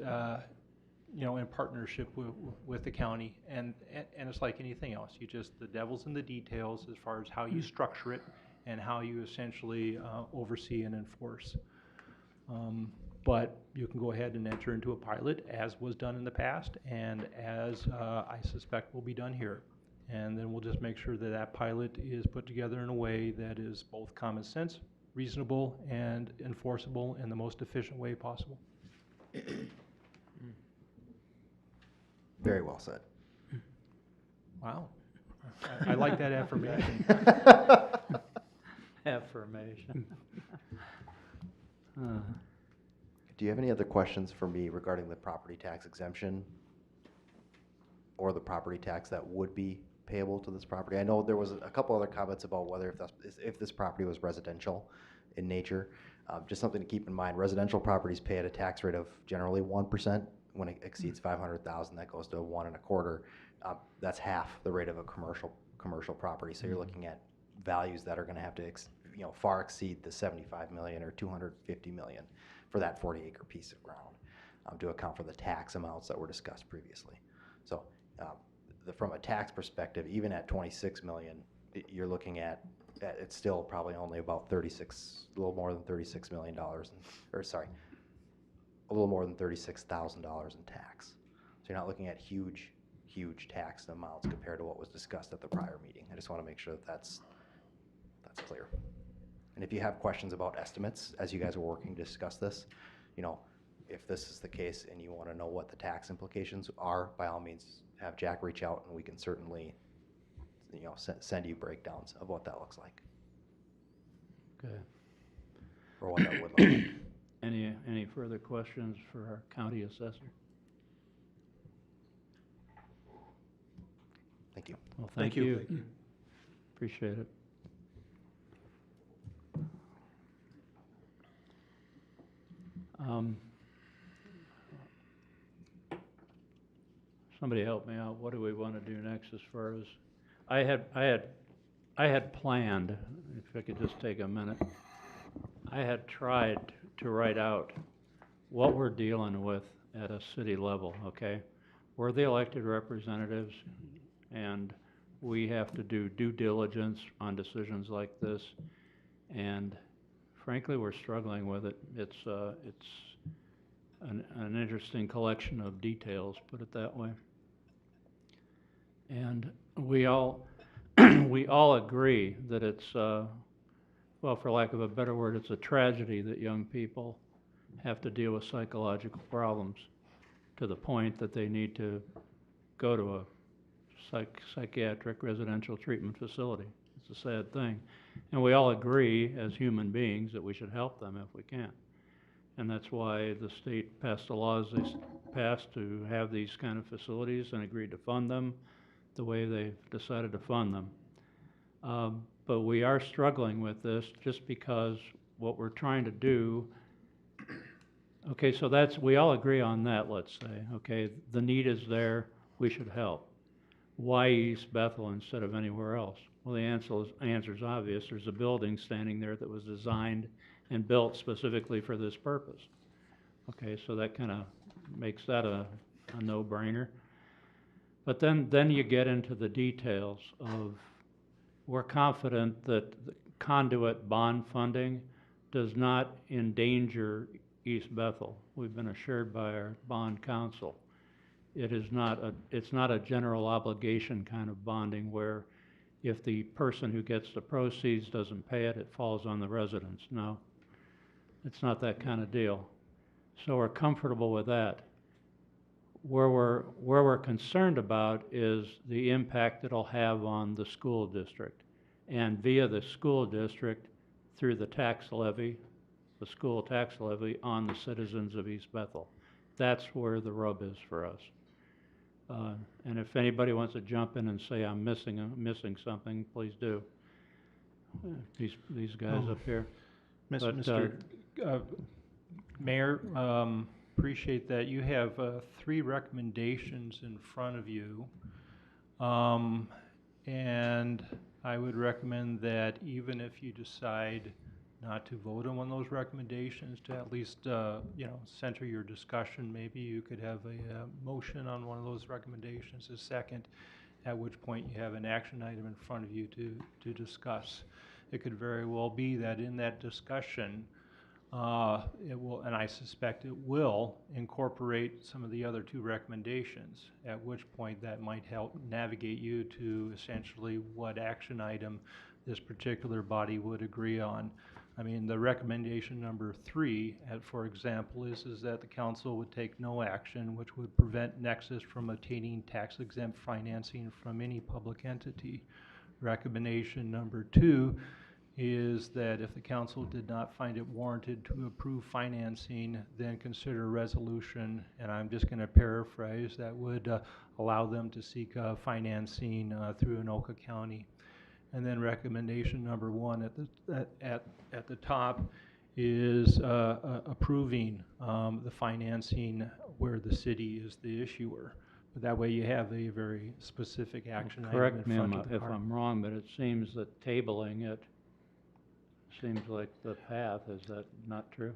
in partnership with the county. And it's like anything else. The devil's in the details as far as how you structure it and how you essentially oversee and enforce. But you can go ahead and enter into a pilot, as was done in the past, and as I suspect will be done here. And then we'll just make sure that that pilot is put together in a way that is both common sense, reasonable, and enforceable in the most efficient way possible. Very well said. Wow. I like that affirmation. Affirmation. Do you have any other questions for me regarding the property tax exemption or the property tax that would be payable to this property? I know there was a couple other comments about whether if this property was residential in nature. Just something to keep in mind, residential properties pay at a tax rate of generally 1%. When it exceeds 500,000, that goes to 1.25. That's half the rate of a commercial property. So you're looking at values that are going to have to far exceed the 75 million or 250 million for that 40-acre piece of ground to account for the tax amounts that were discussed previously. So from a tax perspective, even at 26 million, you're looking at it's still probably only about a little more than $36 million, a little more than $36,000 in tax. So you're not looking at huge tax amounts compared to what was discussed at the prior meeting. I just want to make sure that that's clear. And if you have questions about estimates, as you guys are working to discuss this, you know, if this is the case and you want to know what the tax implications are, by all means, have Jack reach out and we can certainly, you know, send you breakdowns of what that looks like, Okay. or what that would look like. Any further questions for our county assessor? Thank you. Well, thank you. Appreciate it. Somebody help me out. What do we want to do next as far as, I had planned, if I could just take a minute, I had tried to write out what we're dealing with at a city level, okay? We're the elected representatives, and we have to do due diligence on decisions like this, and frankly, we're struggling with it. It's an interesting collection of details, put it that way. And we all we all agree that it's well, for lack of a better word, it's a tragedy that young people have to deal with psychological problems to the point that they need to go to a psychiatric residential treatment facility. It's a sad thing. And we all agree as human beings that we should help them if we can. And that's why the state passed the laws they passed to have these kind of facilities and agreed to fund them the way they've decided to fund them. But we are struggling with this just because what we're trying to do, okay, so we all agree on that, let's say, okay, the need is there, we should help. Why East Bethel instead of anywhere else? Well, the answer is obvious. There's a building standing there that was designed and built specifically for this purpose. Okay, so that kind of makes that a no-brainer. But then you get into the details of, we're confident that the conduit bond funding does not endanger East Bethel. We've been assured by our bond counsel. It's not a general obligation kind of bonding where if the person who gets the proceeds doesn't pay it, it falls on the residents. No, it's not that kind of deal. So we're comfortable with that. Where we're concerned about is the impact it'll have on the school district, and via the school district through the tax levy, the school tax levy on the citizens of East Bethel. That's where the rub is for us. And if anybody wants to jump in and say I'm missing something, please do. These guys up here. Mr. Mayor, appreciate that. You have 3 recommendations in front of you. And I would recommend that even if you decide not to vote on one of those recommendations, to at least center your discussion. Maybe you could have a motion on one of those recommendations, a second, at which point you have an action item in front of you to discuss. It could very well be that in that discussion, it will, and I suspect it will, incorporate some of the other 2 recommendations, at which point that might help navigate you to essentially what action item this particular body would agree on. I mean, the recommendation number 3, for example, is that the council would take no action which would prevent Nexus from obtaining tax-exempt financing from any public entity. Recommendation number 2 is that if the council did not find it warranted to approve financing, then consider a resolution, and I'm just going to paraphrase, that would allow them to seek financing through Anoka County. And then recommendation number 1 at the top is approving the financing where the city is the issuer. But that way you have a very specific action item in front of the clerk. Correct me if I'm wrong, but it seems that tabling it seems like the path. Is that not true?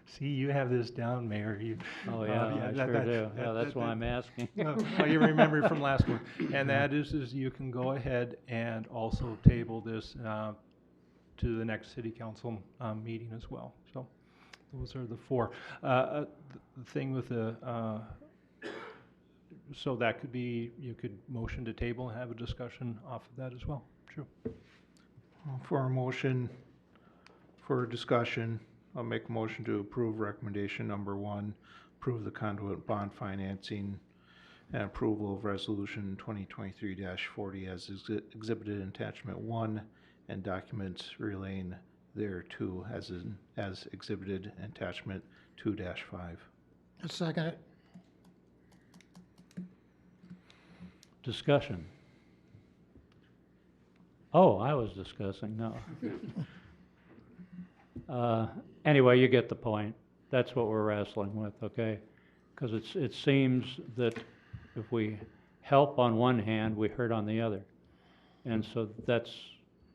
See, you have this down, Mayor. Oh, yeah, I sure do. Yeah, that's why I'm asking. Well, you remember from last one. And that is you can go ahead and also table this to the next city council meeting as well. So those are the 4. The thing with the, so that could be, you could motion to table and have a discussion off of that as well. True. For a motion for discussion, I'll make a motion to approve recommendation number 1, approve the conduit bond financing and approval of resolution 2023-40 as exhibited in attachment 1 and documents relating thereto as exhibited in attachment 2-5. I second it. Discussion. Oh, I was discussing, no. Anyway, you get the point. That's what we're wrestling with, okay? Because it seems that if we help on one hand, we hurt on the other. And so that's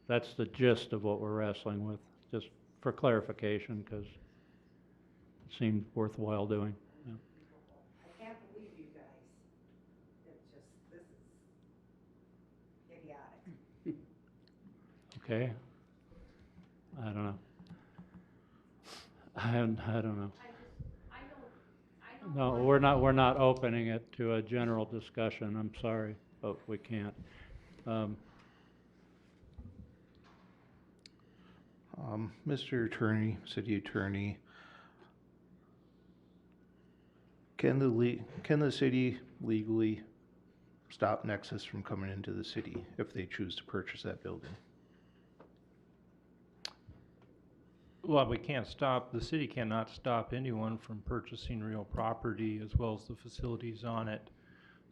the gist of what we're wrestling with, just for clarification, because it seemed worthwhile doing. Yeah. I can't believe you guys. This is idiotic. Okay? I don't know. I don't know. No, we're not opening it to a general discussion. I'm sorry, but we can't. Mr. Attorney, City Attorney, can the city legally stop Nexus from coming into the city if they choose to purchase that building? Well, we can't stop, the city cannot stop anyone from purchasing real property as well as the facilities on it.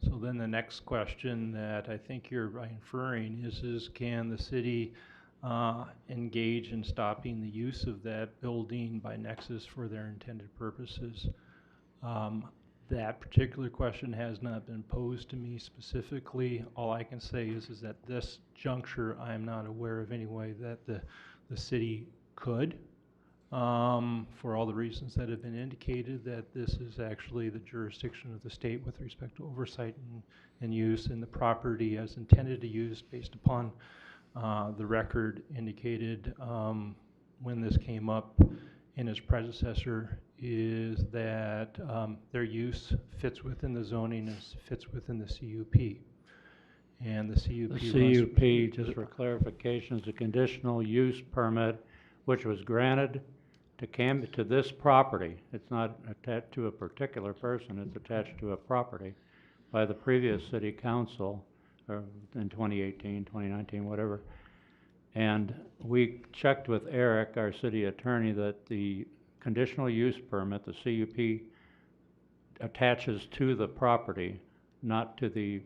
So then the next question that I think you're inferring is can the city engage in stopping the use of that building by Nexus for their intended purposes? That particular question has not been posed to me specifically. All I can say is that this juncture, I am not aware of any way that the city could. For all the reasons that have been indicated, that this is actually the jurisdiction of the state with respect to oversight and use, and the property as intended to use based upon the record indicated when this came up in its predecessor is that their use fits within the zoning and fits within the CUP. And the CUP The CUP, just for clarification, is a conditional use permit which was granted to this property. It's not attached to a particular person, it's attached to a property by the previous city council or in 2018, 2019, whatever. And we checked with Eric, our city attorney, that the conditional use permit, the CUP, attaches to the property, not to the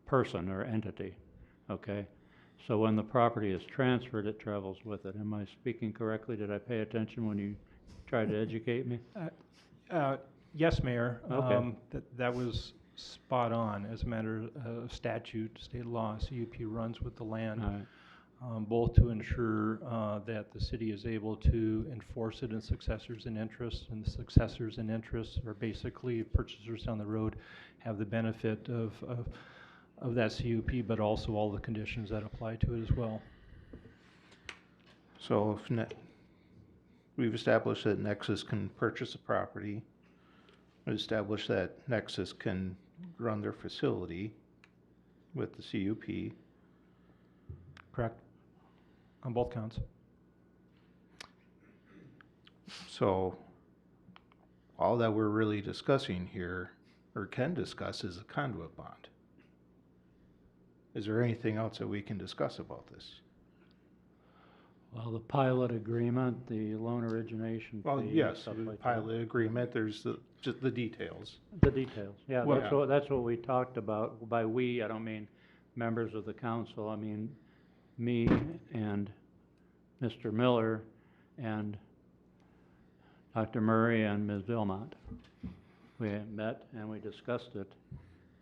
person or entity, okay? So when the property is transferred, it travels with it. Am I speaking correctly? Did I pay attention when you tried to educate me? Yes, Mayor. Okay. That was spot on. As a matter of statute, state law, CUP runs with the land, All right. both to ensure that the city is able to enforce it in successors and interests, and the successors and interests are basically purchasers down the road have the benefit of that CUP, but also all the conditions that apply to it as well. So if we've established that Nexus can purchase a property, we've established that Nexus can run their facility with the CUP. Correct. On both counts. So all that we're really discussing here, or can discuss, is a conduit bond. Is there anything else that we can discuss about this? Well, the pilot agreement, the loan origination Well, fee, yes, stuff the like that. pilot agreement, there's just the details. The details, yeah, Well- that's what we talked about. By we, I don't mean members of the council, I mean me and Mr. Miller and Dr. Murray and Ms. Vilmont. We met and we discussed it,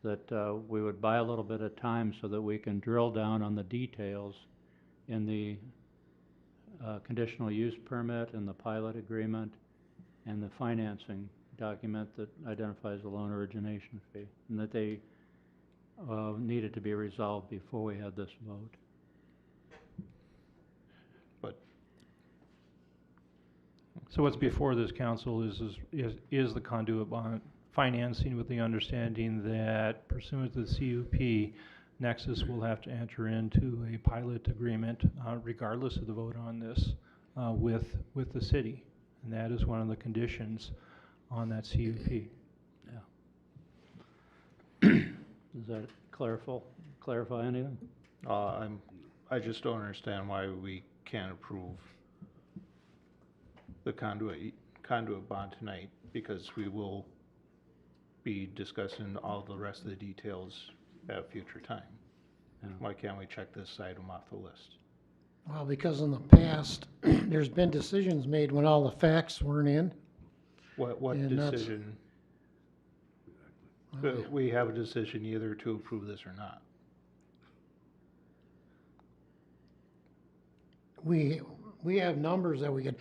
that we would buy a little bit of time so that we can drill down on the details in the conditional use permit and the pilot agreement and the financing document that identifies the loan origination fee, and that they needed to be resolved before we had this vote. But So what's before this council is the conduit bond financing with the understanding that pursuant to the CUP, Nexus will have to enter into a pilot agreement, regardless of the vote on this, with the city. And that is one of the conditions on that CUP. Does that clarify anything? I just don't understand why we can't approve the conduit bond tonight, because we will be discussing all the rest of the details at a future time. Yeah. Why can't we check this item off the list? Well, because in the past, there's been decisions made when all the facts weren't in. What And that's- decision? We have a decision either to approve this or not. We have numbers that we can,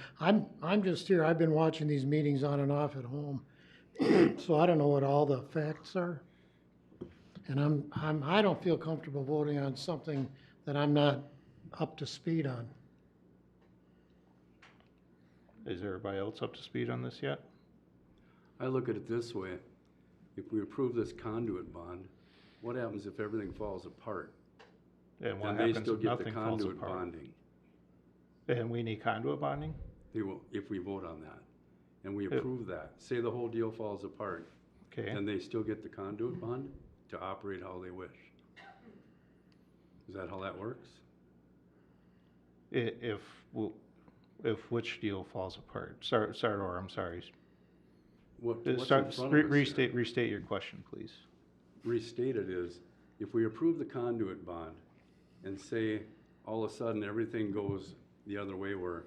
I'm just here, I've been watching these meetings on and off at home, so I don't know what all the facts are. And I don't feel comfortable voting on something that I'm not up to speed on. Is everybody else up to speed on this yet? I look at it this way, if we approve this conduit bond, what happens if everything falls apart? And what Then they happens still if get the nothing falls conduit apart? bonding. And we need conduit bonding? They will, if we vote on that, and we approve that, say the whole deal falls apart, Okay, then they still get the conduit bond to operate how they wish. Is that how that works? if which deal falls apart? Or I'm sorry. What's in Start, front of us here? restate your question, please. Restate it is, if we approve the conduit bond and say all of a sudden everything goes the other way where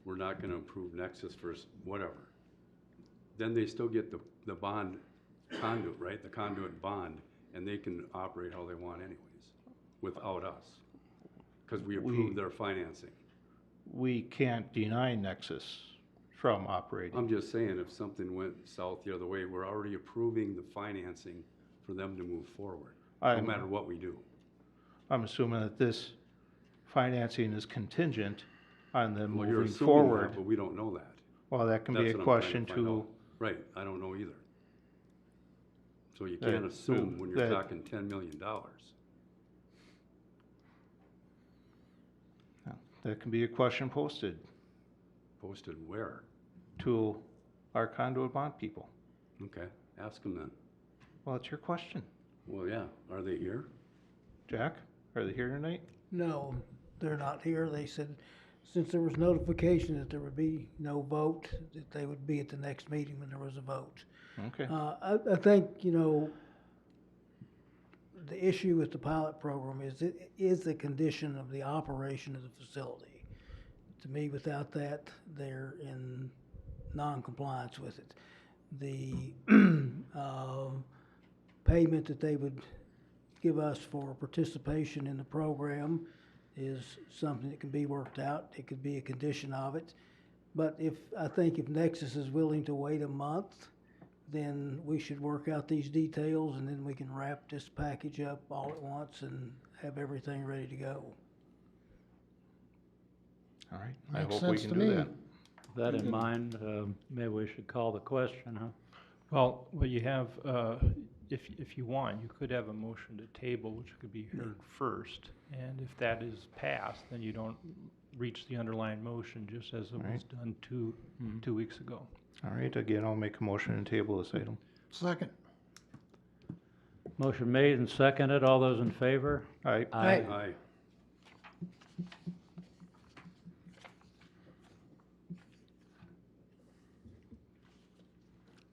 we're not gonna approve Nexus for whatever, then they still get the bond conduit, right? The conduit bond, and they can operate how they want anyways, without us. Cause we approved their financing. We can't deny Nexus from operating. I'm just saying, if something went south the other way, we're already approving the financing for them to move forward, no matter what we do. I'm assuming that this financing is contingent on them Well, you're moving assuming forward. that, but we don't know that. Well, that can be That's a what I'm trying question find to, out. Right, I don't know either. So you can't assume when you're that- talking $10 million. that can be a question posted Posted where? to our conduit bond people. Okay, ask them then. Well, it's your question. Well, yeah, are they here? Jack, are they here tonight? No, they're not here. They said, since there was notification that there would be no vote, that they would be at the next meeting when there was a vote. Okay. I think, you know, the issue with the pilot program is it is the condition of the operation of the facility. To me, without that, they're in non-compliance with it. The payment that they would give us for participation in the program is something that can be worked out. It could be a condition of it. But I think if Nexus is willing to wait a month, then we should work out these details, and then we can wrap this package up all at once and have everything ready to go. All right. I Makes hope we sense can to do me. that. With that in mind, maybe we should call the question, huh? Well, you have, if you want, you could have a motion to table, which could be heard first. And if that is passed, then you don't reach the underlying motion, just as it was Right. done two weeks ago. All right, again, I'll make a motion and table this item. Second. Motion made and seconded. All those in favor? All right, Aye. Aye.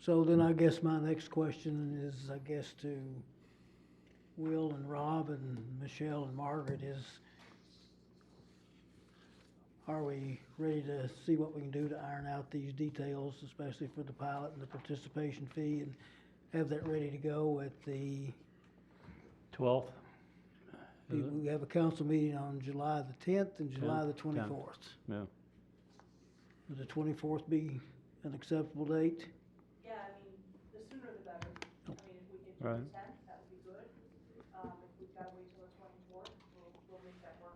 So then I guess my next question is, I guess, to Will and Rob and Michelle and Margaret is, are we ready to see what we can do to iron out these details, especially for the pilot and the participation fee, and have that ready to go at the, 12th? we have a council meeting on July the 10th and July the 10th. 24th. Yeah. Would the 24th be an acceptable date? Yeah, I mean, the sooner the better. I mean, if we could do Right. the 10th, that would be good. If we've got to wait till the 24th, we'll make that work.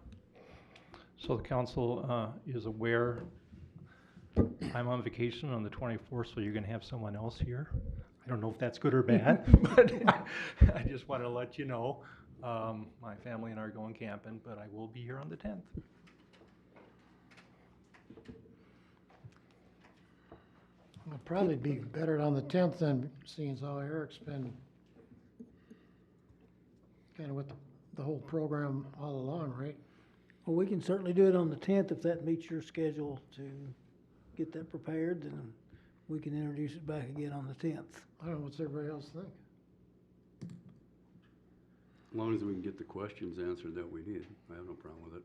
So the council is aware, I'm on vacation on the 24th, so you're gonna have someone else here. I don't know if that's good or bad, but I just wanna let you know. My family and I are going camping, but I will be here on the 10th. It'll probably be better on the 10th than seeing as how Eric's been kind of with the whole program all along, right? Well, we can certainly do it on the 10th if that meets your schedule to get that prepared, then we can introduce it back again on the 10th. I don't know, what's everybody else think? As long as we can get the questions answered that we need, I have no problem with it.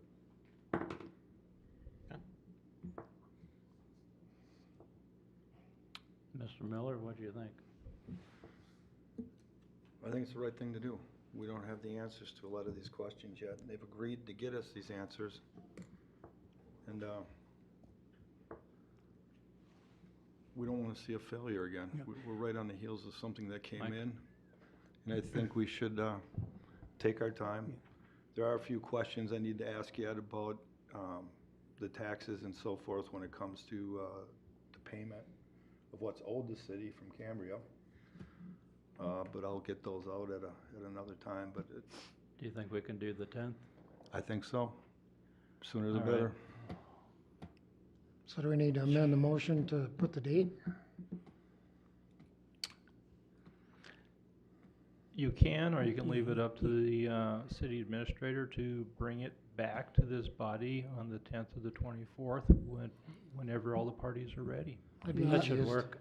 Mr. Miller, what do you think? I think it's the right thing to do. We don't have the answers to a lot of these questions yet. They've agreed to get us these answers. And we don't want to see a failure again. Yeah. We're right on the heels of something that came Mike? in. And I think we should take our time. There are a few questions I need to ask yet about the taxes and so forth when it comes to the payment of what's owed the city from Cambria. But I'll get those out at another time, but it's, Do you think we can do the 10th? I think so. Sooner the All right. better. So do we need to amend the motion to put the date? You can, or you can leave it up to the city administrator to bring it back to this body on the 10th or the 24th, whenever all the parties are ready. That'd be That should easiest. work.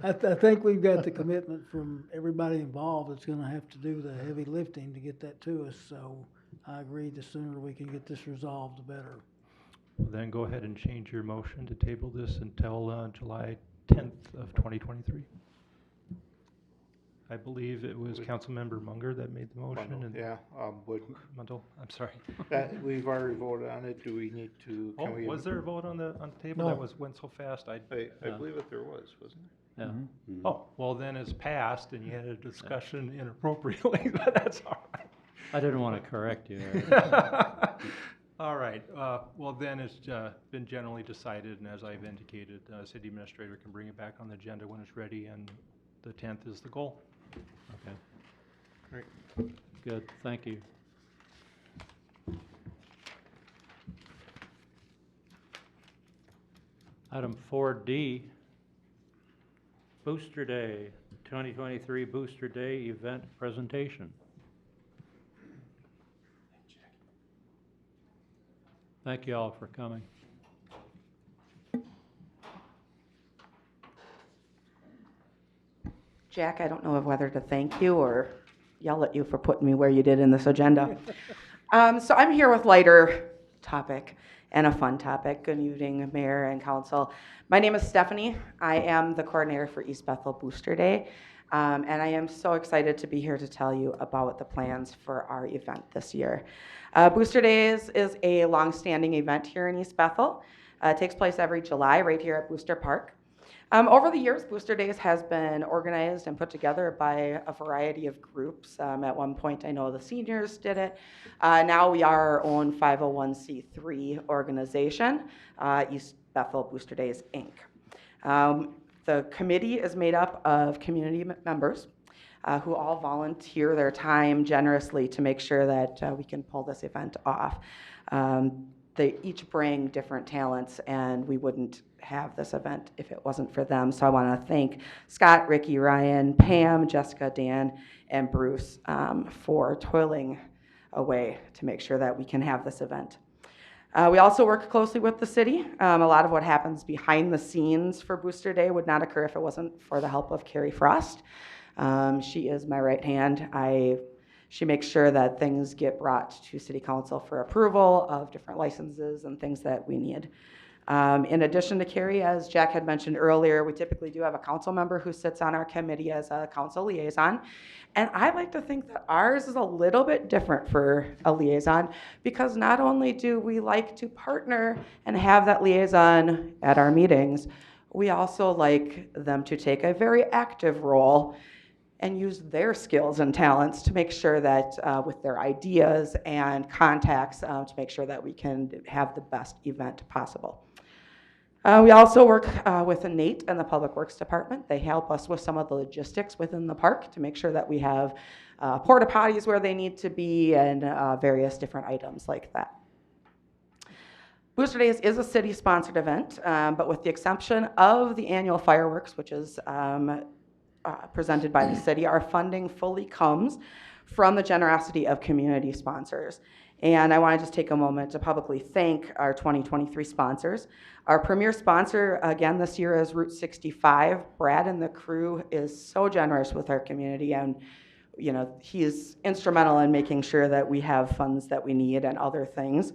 I think we've got the commitment from everybody involved that's gonna have to do the heavy lifting to get that to us, so I agree, the sooner we can get this resolved, the better. Well, then go ahead and change your motion to table this until July 10th of 2023. I believe it was Councilmember Munger that made the motion and Yeah, would, Mundell, I'm sorry. that, we've already voted on it. Do we need to, Oh, can we? was there a vote on the table? No. That went so fast, I believe that there was, wasn't Yeah. Mm-hmm. Oh, well, then it's passed and you had a discussion inappropriately, but that's all right. I didn't want to correct you. All right, well then it's been generally decided, and as I've indicated, city administrator can bring it back on the agenda when it's ready, and the 10th is the goal. Okay. Great. Good, thank you. Item 4D, Booster Day, 2023 Booster Day event presentation. Thank you all for coming. Jack, I don't know whether to thank you or yell at you for putting me where you did in this agenda. So I'm here with lighter topic and a fun topic. Good evening, Mayor and Council. My name is Stephanie. I am the coordinator for East Bethel Booster Day. And I am so excited to be here to tell you about the plans for our event this year. Booster Days is a long-standing event here in East Bethel. It takes place every July right here at Booster Park. Over the years, Booster Days has been organized and put together by a variety of groups. At one point, I know the seniors did it. Now we are our own 501c3 organization, East Bethel Booster Days, Inc. The committee is made up of community members who all volunteer their time generously to make sure that we can pull this event off. They each bring different talents, and we wouldn't have this event if it wasn't for them. So I want to thank Scott, Ricky, Ryan, Pam, Jessica, Dan, and Bruce for toiling away to make sure that we can have this event. We also work closely with the city. A lot of what happens behind the scenes for Booster Day would not occur if it wasn't for the help of Carrie Frost. She is my right hand. She makes sure that things get brought to City Council for approval of different licenses and things that we need. In addition to Carrie, as Jack had mentioned earlier, we typically do have a council member who sits on our committee as a council liaison. And I like to think that ours is a little bit different for a liaison, because not only do we like to partner and have that liaison at our meetings, we also like them to take a very active role and use their skills and talents to make sure that with their ideas and contacts to make sure that we can have the best event possible. We also work with Nate and the Public Works Department. They help us with some of the logistics within the park to make sure that we have porta potties where they need to be and various different items like that. Booster Days is a city-sponsored event, but with the exception of the annual fireworks, which is presented by the city, our funding fully comes from the generosity of community sponsors. And I want to just take a moment to publicly thank our 2023 sponsors. Our premier sponsor, again, this year is Route 65. Brad and the crew is so generous with our community, and you know, he is instrumental in making sure that we have funds that we need and other things.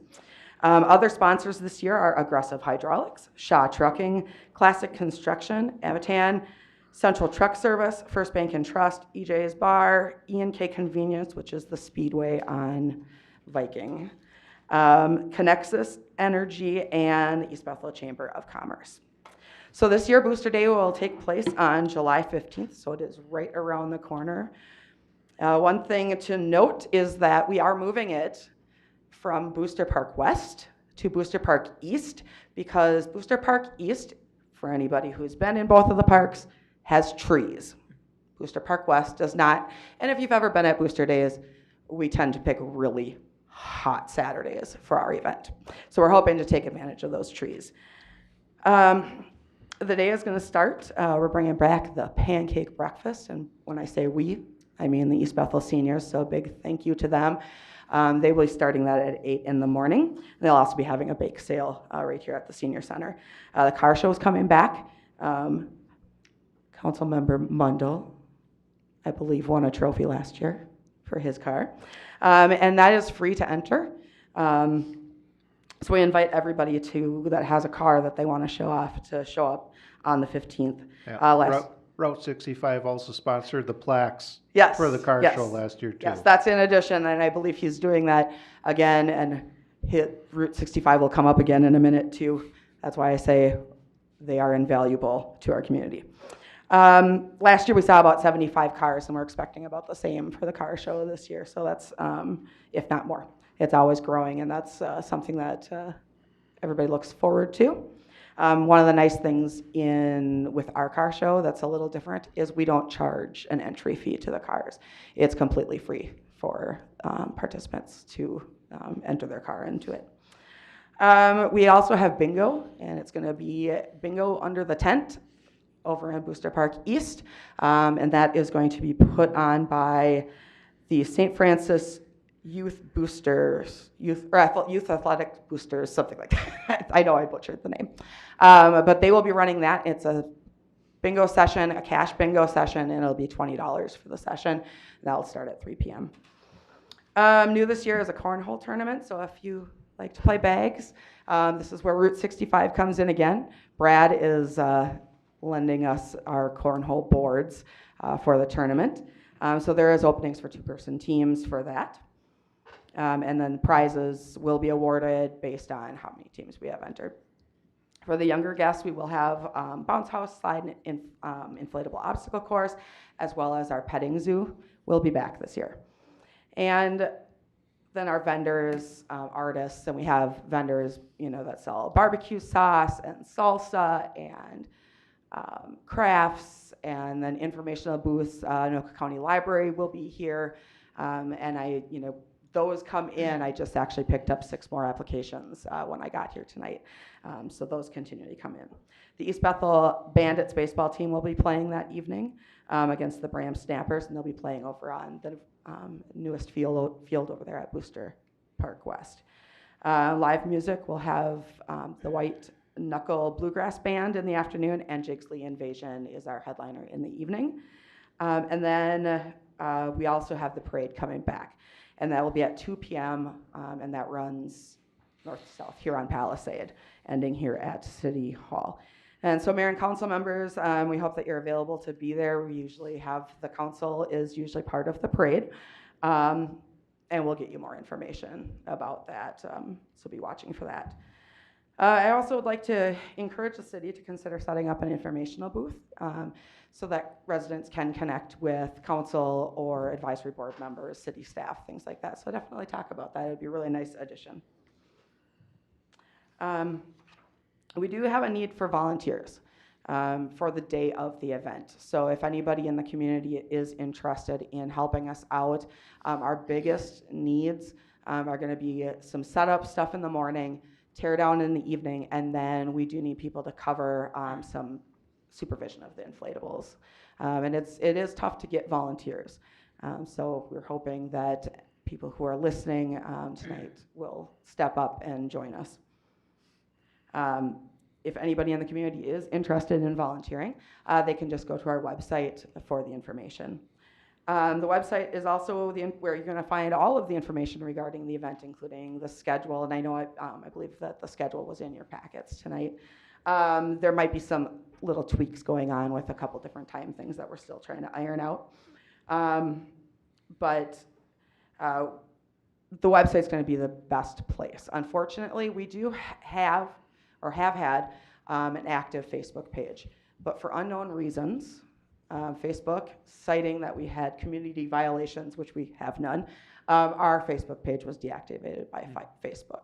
Other sponsors this year are Aggressive Hydraulics, Shaw Trucking, Classic Construction, Avatan, Central Truck Service, First Bank and Trust, EJ's Bar, E&K Convenience, which is the Speedway on Viking, Connexus Energy, and the East Bethel Chamber of Commerce. So this year, Booster Day will take place on July 15th, so it is right around the corner. One thing to note is that we are moving it from Booster Park West to Booster Park East, because Booster Park East, for anybody who's been in both of the parks, has trees. Booster Park West does not, and if you've ever been at Booster Days, we tend to pick really hot Saturdays for our event. So we're hoping to take advantage of those trees. The day is going to start. We're bringing back the pancake breakfast, and when I say we, I mean the East Bethel seniors, so a big thank you to them. They will be starting that at 8 in the morning. They'll also be having a bake sale right here at the senior center. The car show is coming back. Councilmember Mundell, I believe, won a trophy last year for his car. And that is free to enter. So we invite everybody that has a car that they want to show off to show up on the 15th. Yeah. Route 65 also sponsored the plaques Yes, for the car yes. show last year, too. Yes, that's in addition, and I believe he's doing that again, and Route 65 will come up again in a minute, too. That's why I say they are invaluable to our community. Last year we saw about 75 cars, and we're expecting about the same for the car show this year, so that's, if not more. It's always growing, and that's something that everybody looks forward to. One of the nice things with our car show that's a little different is we don't charge an entry fee to the cars. It's completely free for participants to enter their car into it. We also have bingo, and it's going to be bingo under the tent over in Booster Park East, and that is going to be put on by the St. Francis Youth Athletic Boosters, something like that. I know I butchered the name. But they will be running that. It's a bingo session, a cash bingo session, and it'll be $20 for the session. That'll start at 3 p.m. New this year is a cornhole tournament, so if you like to play bags, this is where Route 65 comes in again. Brad is lending us our cornhole boards for the tournament. So there is openings for two-person teams for that. And then prizes will be awarded based on how many teams we have entered. For the younger guests, we will have bounce house, slide, and inflatable obstacle course, as well as our petting zoo will be back this year. And then our vendors, artists, and we have vendors, that sell barbecue sauce and salsa and crafts, and then informational booths. Anoka County Library will be here, and those come in. I just actually picked up 6 more applications when I got here tonight. So those continually come in. The East Bethel Bandits baseball team will be playing that evening against the Bram Snappers, and they'll be playing over on the newest field over there at Booster Park West. Live music, we'll have the White Knuckle Bluegrass Band in the afternoon, and Jiggsley Invasion is our headliner in the evening. And then we also have the parade coming back. And that will be at 2 p.m., and that runs north to south here on Palisade, ending here at City Hall. And so Mayor and Council members, we hope that you're available to be there. We usually have, the council is usually part of the parade, and we'll get you more information about that, so be watching for that. I also would like to encourage the city to consider setting up an informational booth so that residents can connect with council or advisory board members, city staff, things like that. So definitely talk about that. It would be a really nice addition. We do have a need for volunteers for the day of the event. So if anybody in the community is interested in helping us out, our biggest needs are going to be some setup stuff in the morning, tear down in the evening, and then we do need people to cover some supervision of the inflatables. And it is tough to get volunteers. So we're hoping that people who are listening tonight will step up and join us. If anybody in the community is interested in volunteering, they can just go to our website for the information. The website is also where you're going to find all of the information regarding the event, including the schedule. And I know I believe that the schedule was in your packets tonight. There might be some little tweaks going on with a couple different time things that we're still trying to iron out. But the website's going to be the best place. Unfortunately, we do have had an active Facebook page, but for unknown reasons, Facebook, citing that we had community violations, which we have none, our Facebook page was deactivated by Facebook.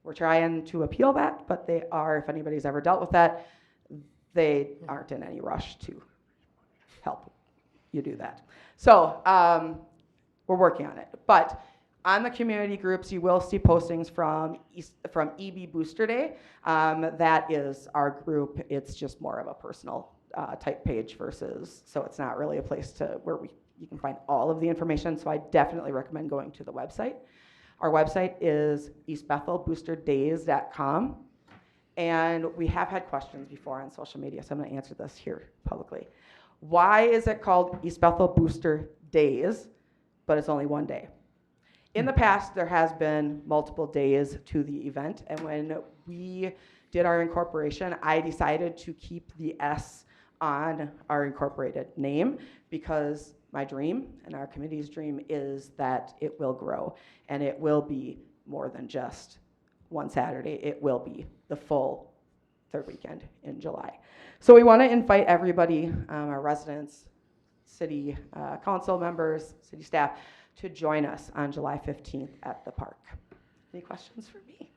We're trying to appeal that, but they are, if anybody's ever dealt with that, they aren't in any rush to help you do that. So we're working on it. But on the community groups, you will see postings from EB Booster Day. That is our group. It's just more of a personal type page versus, so it's not really a place where you can find all of the information. So I definitely recommend going to the website. Our website is eastbethelboosterdays.com. And we have had questions before on social media, so I'm going to answer this here publicly. Why is it called East Bethel Booster Days, but it's only one day? In the past, there has been multiple days to the event, and when we did our incorporation, I decided to keep the S on our incorporated name because my dream and our committee's dream is that it will grow, and it will be more than just one Saturday. It will be the full third weekend in July. So we want to invite everybody, our residents, city council members, city staff, to join us on July 15th at the park. Any questions for me?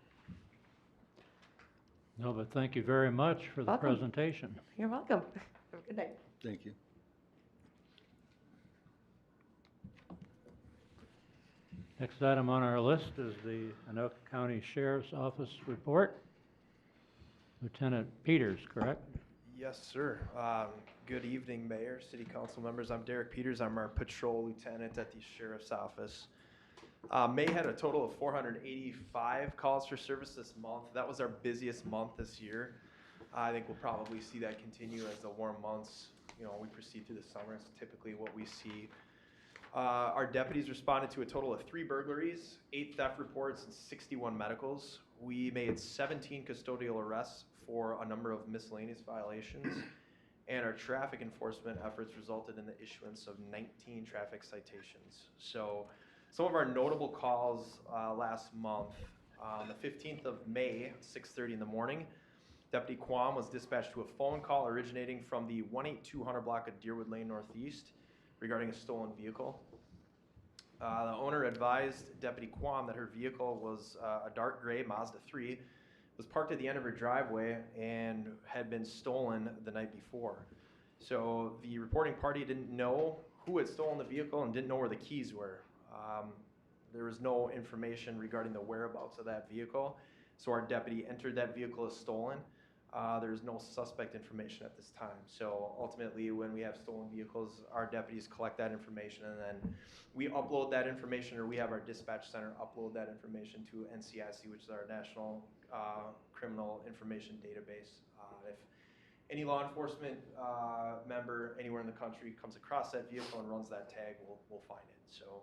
No, but thank you very much for the Welcome. presentation. You're welcome. Have a good night. Thank you. Next item on our list is the Anoka County Sheriff's Office report. Lieutenant Peters, correct? Yes, sir. Good evening, Mayor, City Council members. I'm Derek Peters. I'm our patrol lieutenant at the Sheriff's Office. May had a total of 485 calls for service this month. That was our busiest month this year. I think we'll probably see that continue as the warm months, we proceed through the summer. It's typically what we see. Our deputies responded to a total of 3 burglaries, 8 theft reports, and 61 medicals. We made 17 custodial arrests for a number of miscellaneous violations, and our traffic enforcement efforts resulted in the issuance of 19 traffic citations. So some of our notable calls last month, the 15th of May, 6:30 in the morning, Deputy Quam was dispatched to a phone call originating from the 18200 block of Deerwood Lane Northeast regarding a stolen vehicle. The owner advised Deputy Quam that her vehicle was a dark gray Mazda 3, was parked at the end of her driveway and had been stolen the night before. So the reporting party didn't know who had stolen the vehicle and didn't know where the keys were. There was no information regarding the whereabouts of that vehicle, so our deputy entered that vehicle as stolen. There's no suspect information at this time. So ultimately, when we have stolen vehicles, our deputies collect that information, and then we upload that information, or we have our dispatch center upload that information to NCIC, which is our National Criminal Information Database. If any law enforcement member anywhere in the country comes across that vehicle and runs that tag, we'll find it. So.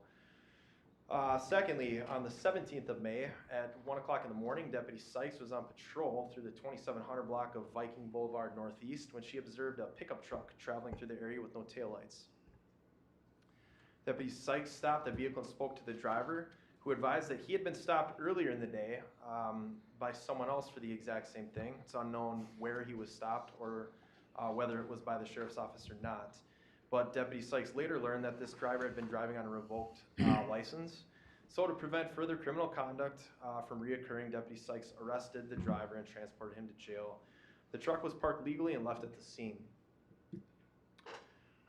Secondly, on the 17th of May at 1 o'clock in the morning, Deputy Sykes was on patrol through the 2700 block of Viking Boulevard Northeast when she observed a pickup truck traveling through the area with no taillights. Deputy Sykes stopped the vehicle and spoke to the driver, who advised that he had been stopped earlier in the day by someone else for the exact same thing. It's unknown where he was stopped or whether it was by the sheriff's office or not. But Deputy Sykes later learned that this driver had been driving on a revoked license. So to prevent further criminal conduct from reoccurring, Deputy Sykes arrested the driver and transported him to jail. The truck was parked legally and left at the scene.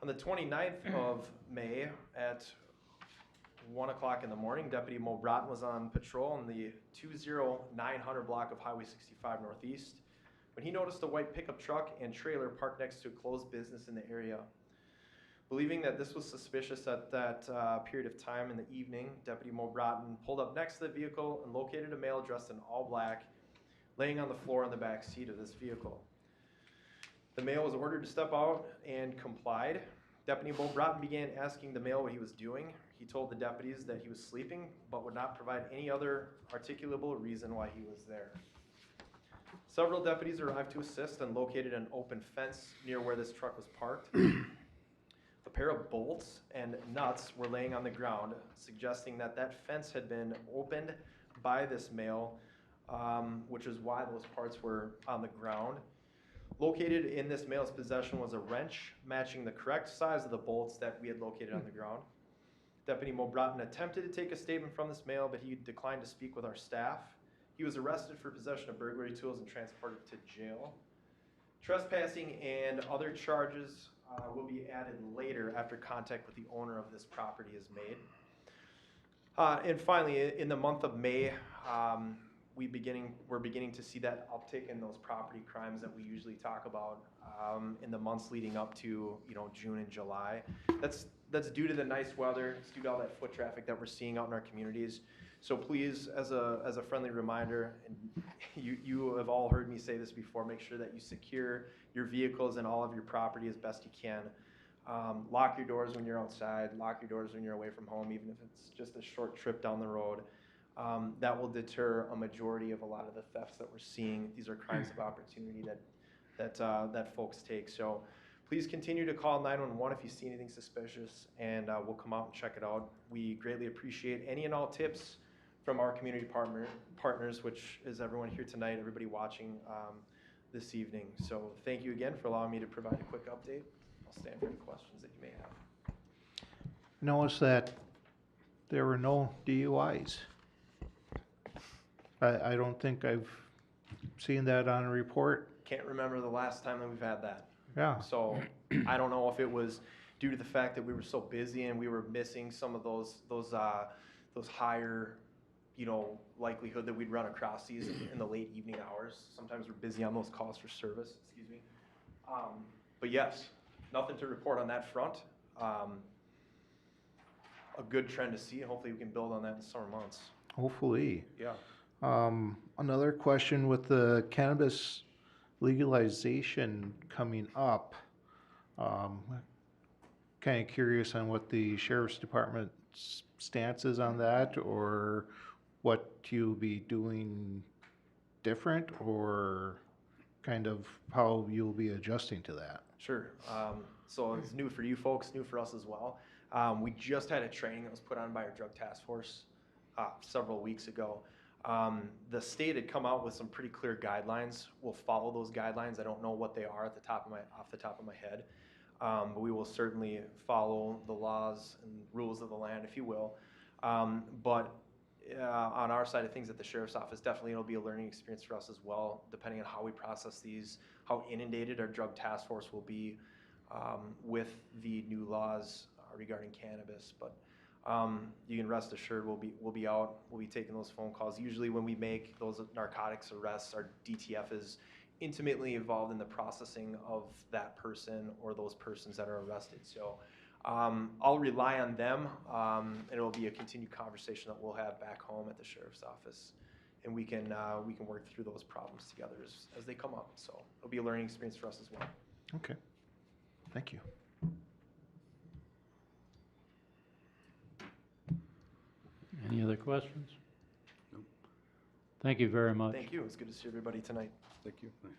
On the 29th of May at 1 o'clock in the morning, Deputy Mo Broughton was on patrol in the 20900 block of Highway 65 Northeast when he noticed a white pickup truck and trailer parked next to a closed business in the area. Believing that this was suspicious at that period of time in the evening, Deputy Mo Broughton pulled up next to the vehicle and located a male dressed in all black laying on the floor in the back seat of this vehicle. The male was ordered to step out and complied. Deputy Mo Broughton began asking the male what he was doing. He told the deputies that he was sleeping, but would not provide any other articulable reason why he was there. Several deputies arrived to assist and located an open fence near where this truck was parked. A pair of bolts and nuts were laying on the ground, suggesting that that fence had been opened by this male, which is why those parts were on the ground. Located in this male's possession was a wrench matching the correct size of the bolts that we had located on the ground. Deputy Mo Broughton attempted to take a statement from this male, but he declined to speak with our staff. He was arrested for possession of burglary tools and transported to jail. Trespassing and other charges will be added later after contact with the owner of this property is made. And finally, in the month of May, we're beginning to see that uptick in those property crimes that we usually talk about in the months leading up to June and July. That's due to the nice weather. It's due to all that foot traffic that we're seeing out in our communities. So please, as a friendly reminder, and you have all heard me say this before, make sure that you secure your vehicles and all of your property as best you can. Lock your doors when you're outside. Lock your doors when you're away from home, even if it's just a short trip down the road. That will deter a majority of a lot of the thefts that we're seeing. These are crimes of opportunity that folks take. So please continue to call 911 if you see anything suspicious, and we'll come out and check it out. We greatly appreciate any and all tips from our community partners, which is everyone here tonight, everybody watching this evening. So thank you again for allowing me to provide a quick update. I'll stand for any questions that you may have. Notice that there were no DUIs. I don't think I've seen that on a report. Can't remember the last time that we've had that. Yeah. So I don't know if it was due to the fact that we were so busy and we were missing some of those higher, likelihood that we'd run across these in the late evening hours. Sometimes we're busy on those calls for service. Excuse me. But yes, nothing to report on that front. A good trend to see, and hopefully we can build on that in the summer months. Hopefully. Yeah. Another question with the cannabis legalization coming up. Kind of curious on what the sheriff's department's stance is on that, or what you'll be doing different, or kind of how you'll be adjusting to that. Sure. So it's new for you folks, new for us as well. We just had a training that was put on by our drug task force several weeks ago. The state had come out with some pretty clear guidelines. We'll follow those guidelines. I don't know what they are off the top of my head, but we will certainly follow the laws and rules of the land, if you will. But on our side of things at the sheriff's office, definitely it'll be a learning experience for us as well, depending on how we process these, how inundated our drug task force will be with the new laws regarding cannabis. But you can rest assured we'll be out. We'll be taking those phone calls. Usually when we make those narcotics arrests, our DTF is intimately involved in the processing of that person or those persons that are arrested. So I'll rely on them, and it'll be a continued conversation that we'll have back home at the sheriff's office, and we can work through those problems together as they come up. So it'll be a learning experience for us as well. Okay. Thank you. Any other questions? No. Thank you very much. Thank you. It's good to see everybody tonight. Thank you. Thanks.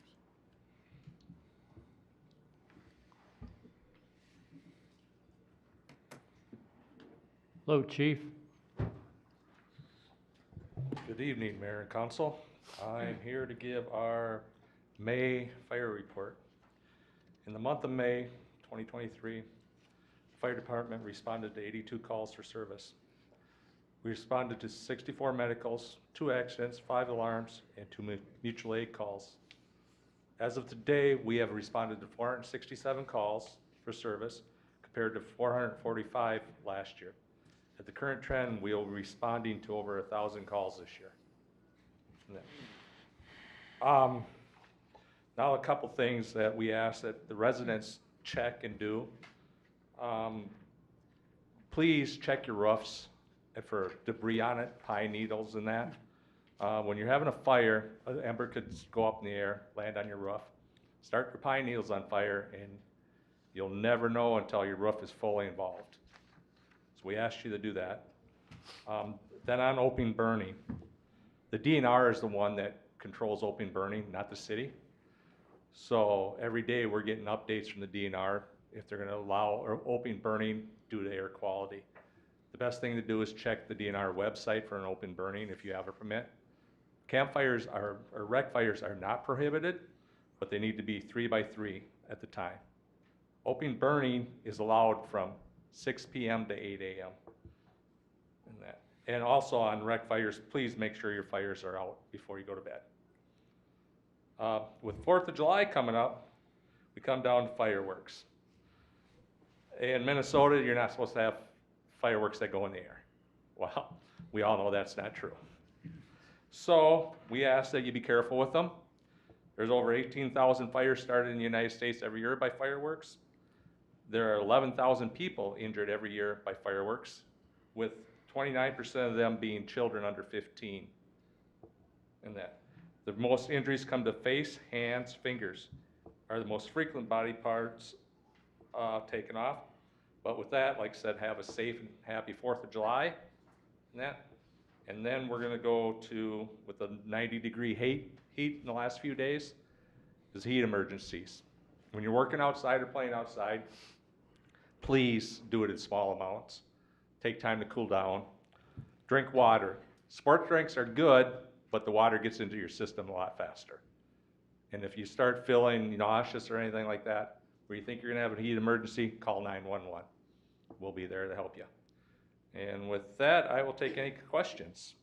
Hello, Chief. Good evening, Mayor and Council. I'm here to give our May fire report. In the month of May 2023, the fire department responded to 82 calls for service. We responded to 64 medicals, 2 accidents, 5 alarms, and 2 mutual aid calls. As of today, we have responded to 467 calls for service compared to 445 last year. At the current trend, we will be responding to over 1,000 calls this year. Now a couple things that we ask that the residents check and do. Please check your roofs for debris on it, pine needles and that. When you're having a fire, an ember could go up in the air, land on your roof. Start your pine needles on fire and you'll never know until your roof is fully involved. So we asked you to do that. Then on open burning, the DNR is the one that controls open burning, not the city. So every day we're getting updates from the DNR if they're gonna allow open burning due to air quality. The best thing to do is check the DNR website for an open burning if you have a permit. Campfires or rec fires are not prohibited, but they need to be 3 by 3 at the time. Open burning is allowed from 6 p.m. to 8 a.m. And also on rec fires, please make sure your fires are out before you go to bed. With 4th of July coming up, we come down to fireworks. In Minnesota, you're not supposed to have fireworks that go in the air. Well, we all know that's not true. So we ask that you be careful with them. There's over 18,000 fires started in the United States every year by fireworks. There are 11,000 people injured every year by fireworks, with 29% of them being children under 15. And that. The most injuries come to face, hands, fingers are the most frequent body parts taken off. But with that, like I said, have a safe and happy 4th of July. And then we're gonna go to, with the 90-degree heat in the last few days, is heat emergencies. When you're working outside or playing outside, please do it in small amounts. Take time to cool down. Drink water. Sport drinks are good, but the water gets into your system a lot faster. And if you start feeling nauseous or anything like that, where you think you're gonna have a heat emergency, call 911. We'll be there to help you. And with that, I will take any questions.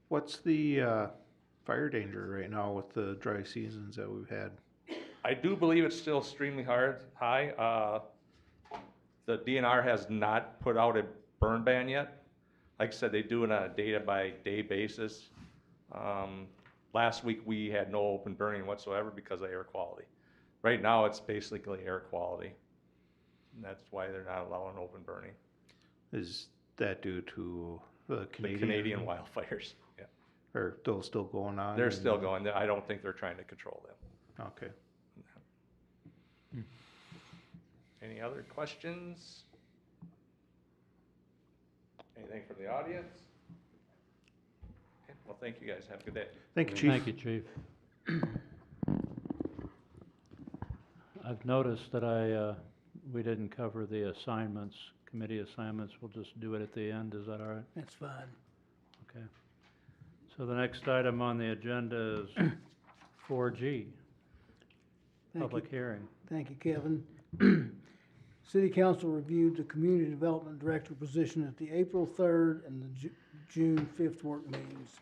What's the fire danger right now with the dry seasons that we've had? I do believe it's still extremely high. The DNR has not put out a burn ban yet. Like I said, they do it on a day-by-day basis. Last week we had no open burning whatsoever because of air quality. Right now it's basically air quality. And that's why they're not allowing open burning. Is that due to the Canadian wildfires? Yeah. Are those still going on? They're still going. I don't think they're trying to control them. Okay. Any other questions? Anything from the audience? Okay. Well, thank you guys. Have a good day. Thank you, Chief. Thank you, Chief. I've noticed that we didn't cover the assignments, committee assignments. We'll just do it at the end. Is that all right? That's fine. Okay. So the next item on the agenda is 4G, public hearing. Thank you, Kevin. City Council reviewed the Community Development Director position at the April 3rd and the June 5th work meetings.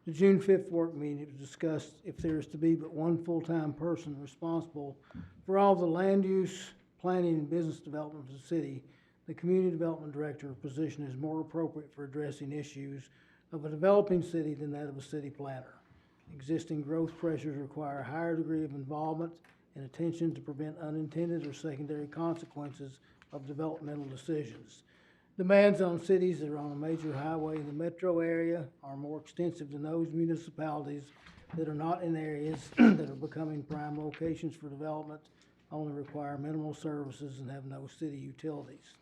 The June 5th work meeting, it was discussed if there is to be but one full-time person responsible for all the land use, planning, and business development of the city, the Community Development Director position is more appropriate for addressing issues of a developing city than that of a city planner. Existing growth pressures require a higher degree of involvement and attention to prevent unintended or secondary consequences of developmental decisions. Demands on cities that are on a major highway in the metro area are more extensive than those municipalities that are not in areas that are becoming prime locations for development, only require minimal services and have no city utilities.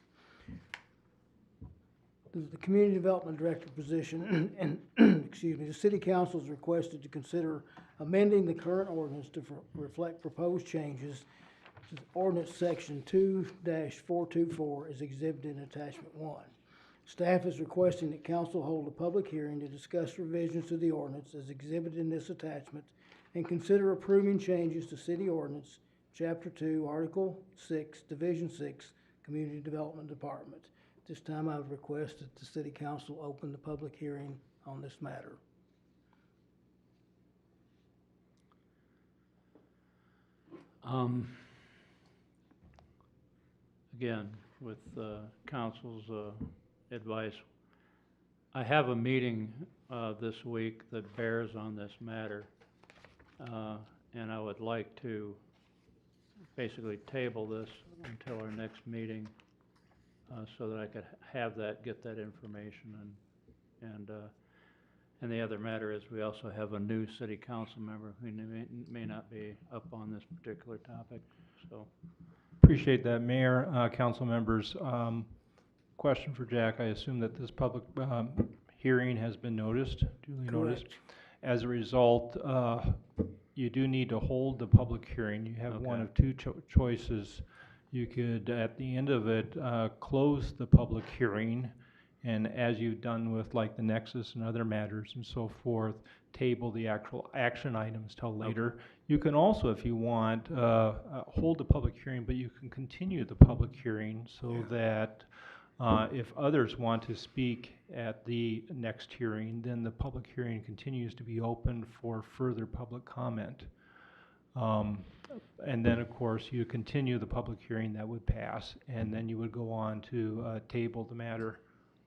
The Community Development Director position, and excuse me, the City Council is requested to consider amending the current ordinance to reflect proposed changes to ordinance section 2-424 as exhibited in attachment 1. Staff is requesting that council hold a public hearing to discuss revisions to the ordinance as exhibited in this attachment and consider approving changes to city ordinance, chapter 2, article 6, division 6, community development department. This time I would request that the city council open the public hearing on this matter. Again, with council's advice, I have a meeting this week that bears on this matter, and I would like to basically table this until our next meeting so that I could have that, get that information, and the other matter is we also have a new city council member who may not be up on this particular topic, so. Appreciate that, Mayor, council members. Question for Jack. I assume that this public hearing has been noticed, duly noticed. Correct. As a result, you do need to hold the public hearing. You have one of two choices. You could, at the end of it, close the public hearing, and as you've done with like the Nexus and other matters and so forth, table the actual action items till later. You can also, if you want, hold the public hearing, but you can continue the public hearing so that if others want to speak at the next hearing, then the public hearing continues to be open for further public comment. And then, of course, you continue the public hearing, that would pass, and then you would go on to table the matter.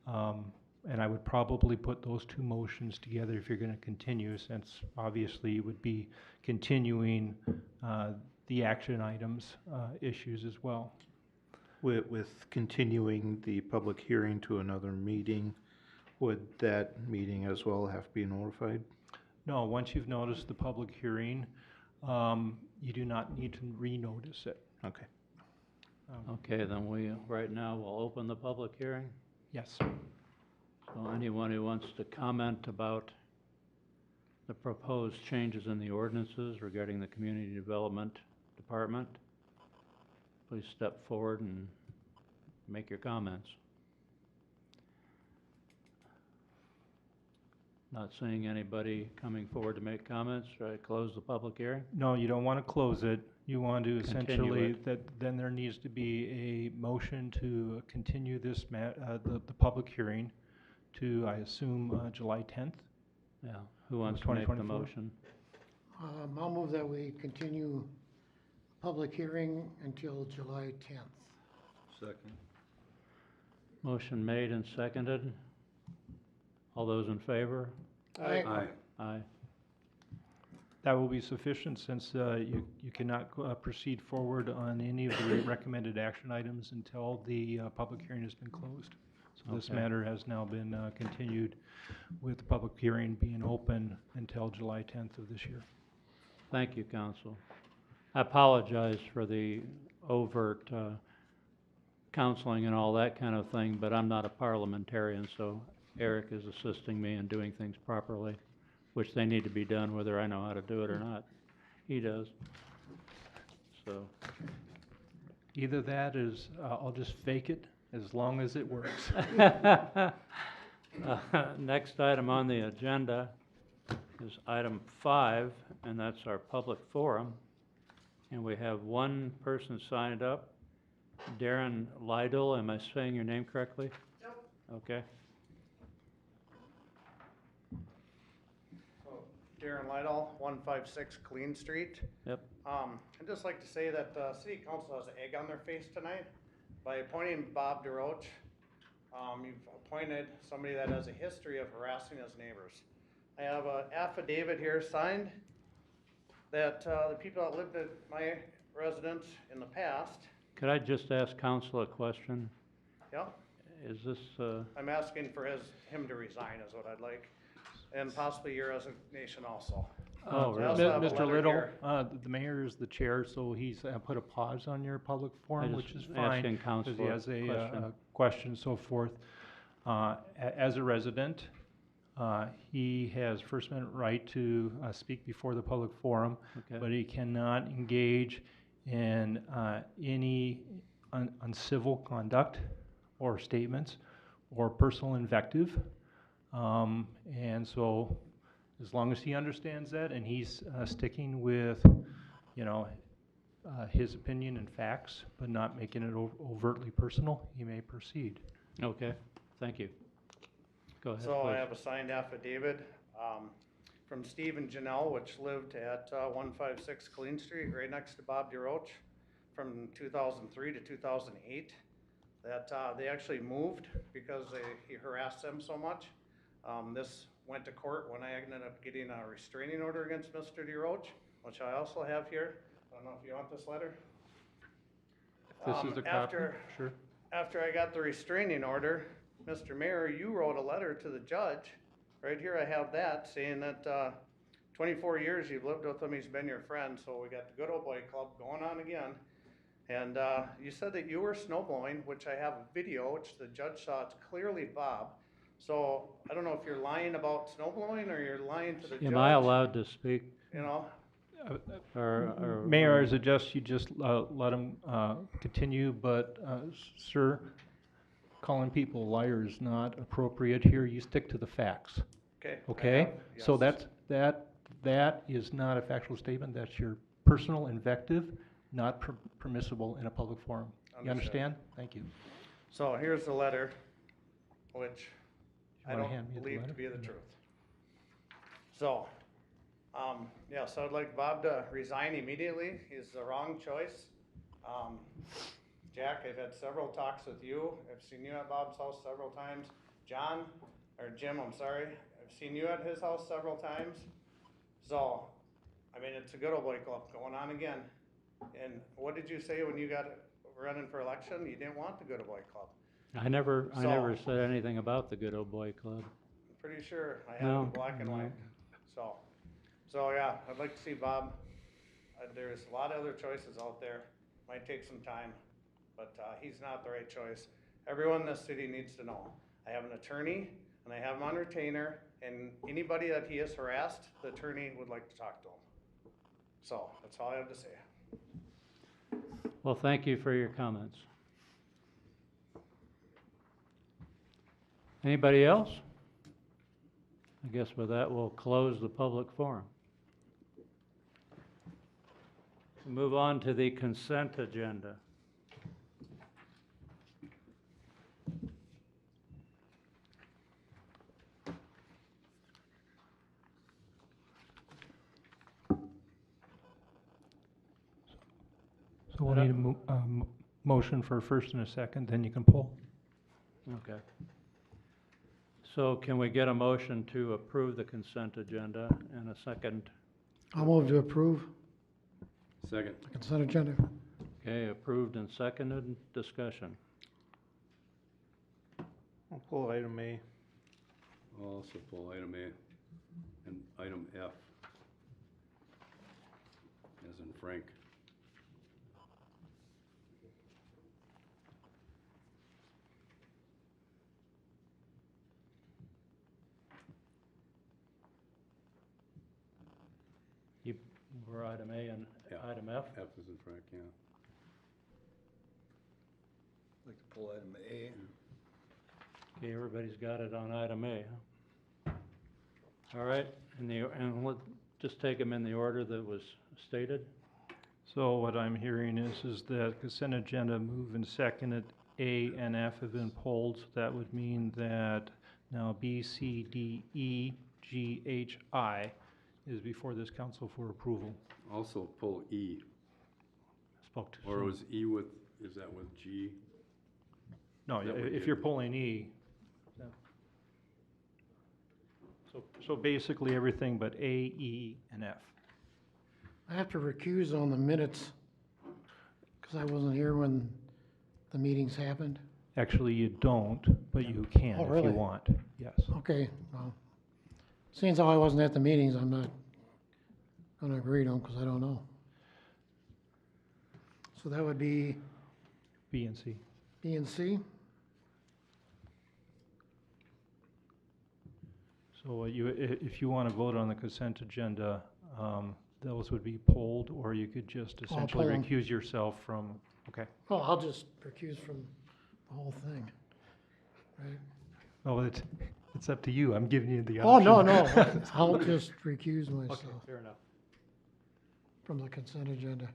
And I would probably put those two motions together if you're going to continue, since obviously you would be continuing the action items issues as well. With continuing the public hearing to another meeting, would that meeting as well have to be notified? No, once you've noticed the public hearing, you do not need to renotice it. Okay. Okay, then we, right now, will open the public hearing. Yes. So anyone who wants to comment about the proposed changes in the ordinances regarding the Community Development Department, please step forward and make your comments. Not seeing anybody coming forward to make comments, should I close the public hearing? No, you don't want to close it. You want to Continue essentially, it. then there needs to be a motion to continue this the public hearing to, I assume, July 10th? Yeah, who wants to make the 2024? motion? I'll move that we continue public hearing until July 10th. Second. Motion made and seconded. All those in favor? Aye. Aye. That will be sufficient since you cannot proceed forward on any of the recommended action items until the public hearing has been closed. So this Okay. matter has now been continued with the public hearing being open until July 10th of this year. Thank you, council. I apologize for the overt counseling and all that kind of thing, but I'm not a parliamentarian, so Eric is assisting me in doing things properly, which they need to be done whether I know how to do it or not. He does. So, Either that is, I'll just fake it as long as it works. next item on the agenda is item 5, and that's our public forum. And we have one person signed up, Darren Lidle. Am I saying your name correctly? Nope. Okay. Darren Lidle, 156 Clean Street. Yep. I'd just like to say that the city council has an egg on their face tonight by appointing Bob DeRoche. You've appointed somebody that has a history of harassing his neighbors. I have an affidavit here signed that the people that lived at my residence in the past, Could I just ask council a question? yeah, Is this, I'm asking for him to resign is what I'd like, and possibly your resignation also. oh, I really? also have a Mr. letter Little, here. The mayor is the chair, so he's put a pause on your public forum, just which is fine. asking council Because he has a a question. question, so forth. As a resident, he has First Amendment right to speak before the public forum, Okay. but he cannot engage in any uncivil conduct or statements or personal invective. And so, as long as he understands that and he's sticking with, his opinion and facts, but not making it overtly personal, he may proceed. Okay, thank you. Go ahead, So I please. have a signed affidavit from Steve and Janelle, which lived at 156 Clean Street, right next to Bob DeRoche, from 2003 to 2008. That they actually moved because he harassed them so much. This went to court when I ended up getting a restraining order against Mr. DeRoche, which I also have here. I don't know if you want this letter. This is a copy? Sure. After I got the restraining order, Mr. Mayor, you wrote a letter to the judge. Right here I have that, saying that 24 years you've lived with him, he's been your friend, so we got the Good Old Boy Club going on again. And you said that you were snow blowing, which I have a video, which the judge saw, it's clearly Bob. So I don't know if you're lying about snow blowing or you're lying to the judge. Am I allowed to speak? You know? Mayor, I suggest you just let him continue, but sir, calling people liars is not appropriate here. You stick to the facts. Okay. Okay? So yes. that is not a factual statement. That's your personal invective, not permissible in a public forum. You understand? Thank you. So here's the letter, which I wanna don't hand me the believe to letter? be the truth. So, yes, I'd like Bob to resign immediately. He's the wrong choice. Jack, I've had several talks with you. I've seen you at Bob's house several times. John, or Jim, I'm sorry, I've seen you at his house several times. So, I mean, it's a Good Old Boy Club going on again. And what did you say when you got running for election? You didn't want the Good Old Boy Club. I never said anything about the Good Old Boy Club. I'm pretty sure I have it in black and white. So yeah, I'd like to see Bob. There's a lot of other choices out there. Might take some time, but he's not the right choice. Everyone in this city needs to know. I have an attorney and I have him on retainer, and anybody that he has harassed, the attorney would like to talk to him. So that's all I have to say. Well, thank you for your comments. Anybody else? I guess with that, we'll close the public forum. Move on to the consent agenda. So we'll need a motion for a first and a second, then you can pull. Okay. So can we get a motion to approve the consent agenda and a second? I'll move to approve Second. the consent agenda. Okay, approved and seconded. Discussion. I'll pull item A. I'll also pull item A and item F, as in Frank. We're item A and Yeah. item F. F is in Frank, yeah. I'd like to pull item A. Okay, everybody's got it on item A, huh? All right, and we'll just take them in the order that was stated. So what I'm hearing is that consent agenda move and seconded, A and F have been pulled. So that would mean that now B, C, D, E, G, H, I is before this council for approval. Also pull E, Spoke too or soon. was E with, is that with G? No, Is that what if you- you're pulling E. So basically everything but A, E, and F. I have to recuse on the minutes because I wasn't here when the meetings happened. Actually, you don't, but you can Oh, if really? you want, yes. Okay, well, seeing as how I wasn't at the meetings, I'm not gonna agree to them because I don't know. So that would be B and C. B and C. So if you want to vote on the consent agenda, those would be pulled, or you could just I'll essentially pull 'em. recuse yourself from, okay. Well, I'll just recuse from the whole thing, right? Oh, it's up to you. I'm giving you the Oh, option. no, I'll just recuse Okay, myself fair enough. from the consent agenda.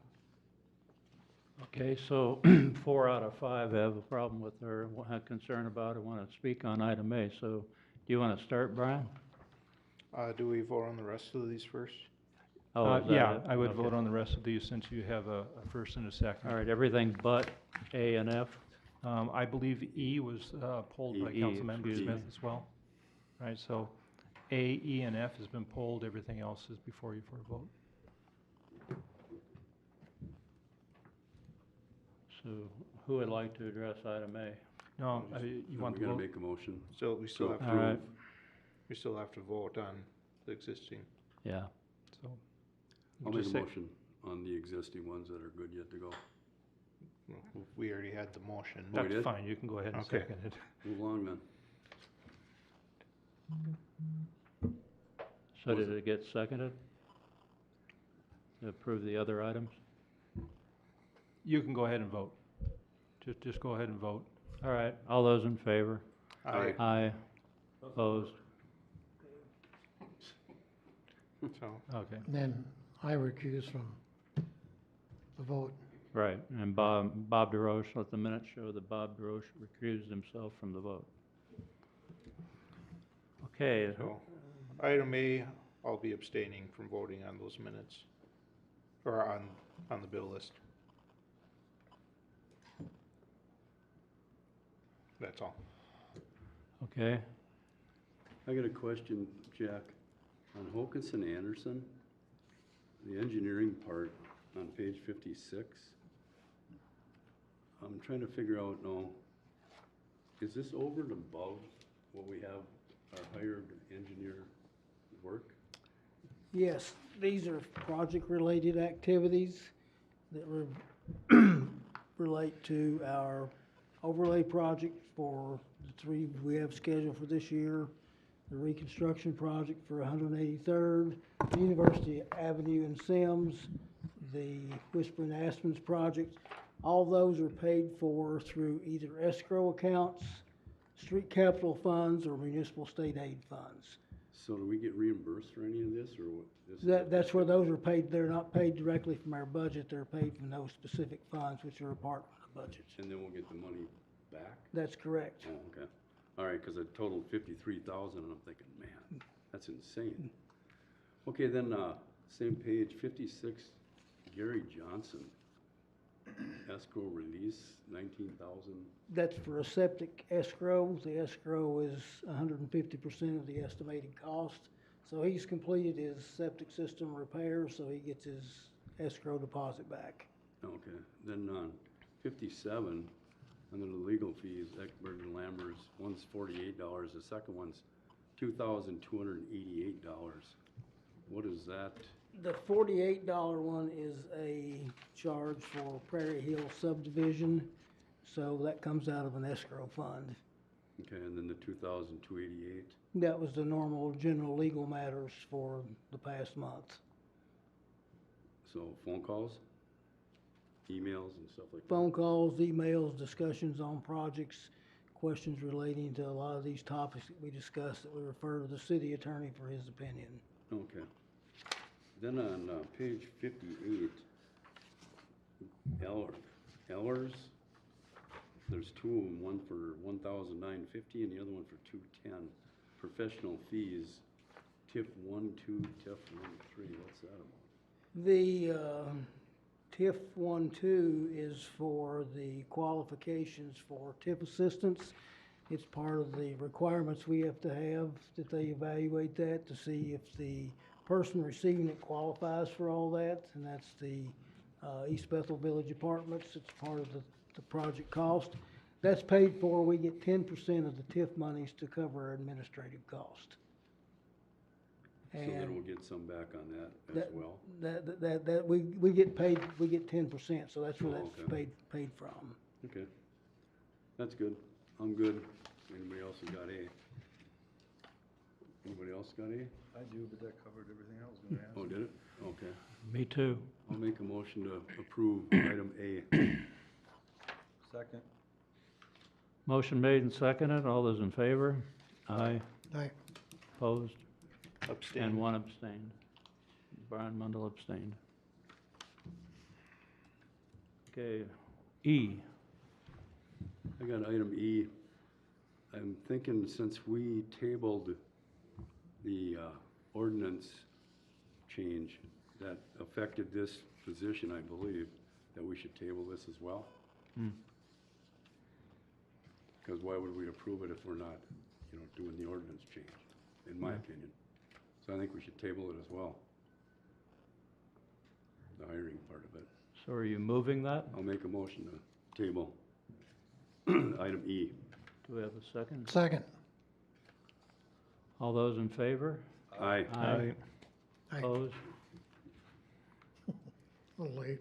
Okay, so 4 out of 5 have a problem with or have concern about it, want to speak on item A. So do you want to start, Brian? Do we vote on the rest of these first? Oh, is that Yeah, it? I would Okay. vote on the rest of these since you have a first and a second. All right, everything but A and F? I believe E was pulled by E, Councilmember excuse Smith me. as well. Right, so A, E, and F has been pulled, everything else is before you for a vote. So who would like to address item A? No, you want We're the gonna vote? make a motion. So we still So have to, All right, we still have to vote on the existing. yeah. So, I'll just make a say- motion on the existing ones that are good yet to go. We already had the motion. Oh, we That's did? fine, you can go ahead and Okay. second it. Move along then. So Was did it get seconded? To approve the other items? You can go ahead and vote. Just go ahead and vote. All right, all those in favor? Aye. Aye. Opposed? So, Okay. And then I recuse from the vote. Right, and Bob DeRoche, let the minutes show that Bob DeRoche recused himself from the vote. Okay, so, item A, I'll be abstaining from voting on those minutes, or on the bill list. That's all. okay, I got a question, Jack. On Hokinson Anderson, the engineering part on page 56, I'm trying to figure out, no, is this over and above what we have our hired engineer work? Yes, these are project-related activities that relate to our overlay project for the 3 we have scheduled for this year, the reconstruction project for 183rd, University Avenue in Sims, the Whispering Aspens project. All those are paid for through either escrow accounts, street capital funds, or municipal state aid funds. So do we get reimbursed for any of this, or what? This is- That's where those are paid. They're not paid directly from our budget. They're paid from those specific funds, which are a part of the budget. And then we'll get the money back? That's correct. Oh, okay. All right, because it totaled 53,000, and I'm thinking, man, that's insane. Okay, then, same page, 56, Gary Johnson, escrow release, 19,000. That's for a septic escrow. The escrow is 150% of the estimated cost. So he's completed his septic system repair, so he gets his escrow deposit back. Okay, then on 57, under the legal fees, Eckberg and Lammers, one's $48, the second one's $2,288. What is that? The $48 one is a charge for Prairie Hill subdivision, so that comes out of an escrow fund. Okay, and then the 2,288. That was the normal general legal matters for the past month. So phone calls, emails and stuff like that? Phone calls, emails, discussions on projects, questions relating to a lot of these topics that we discussed that we refer to the city attorney for his opinion. Okay. Then on page 58, Ellers, there's 2 of them, one for $1,950 and the other one for $210. Professional fees, TIF 1, 2, TIF 1, 3, what's that about? The TIF 1-2 is for the qualifications for TIF assistance. It's part of the requirements we have to have, that they evaluate that to see if the person receiving it qualifies for all that, and that's the East Bethel Village Apartments. It's part of the project cost. That's paid for. We get 10% of the TIF monies to cover our administrative cost. So then we'll get some back on that as well? We get paid, we get 10%, so that's where Oh, that's okay. paid from. Okay. That's good. I'm good. Anybody else who got A? Anybody else got A? I do, but that covered everything I was gonna ask. Oh, did it? Okay. me too. I'll make a motion to approve item A. Second. Motion made and seconded, all those in favor? Aye. Aye. Opposed? Abstain. And 1 abstained. Brian Mundell abstained. Okay, E. I got item E. I'm thinking since we tabled the ordinance change that affected this position, I believe, that we should table this as well. Because why would we approve it if we're not, doing the ordinance change, in my opinion. So I think we should table it as well. The hiring part of it. So are you moving that? I'll make a motion to table item E. Do we have a second? Second. All those in favor? Aye. Aye. Opposed? A little late.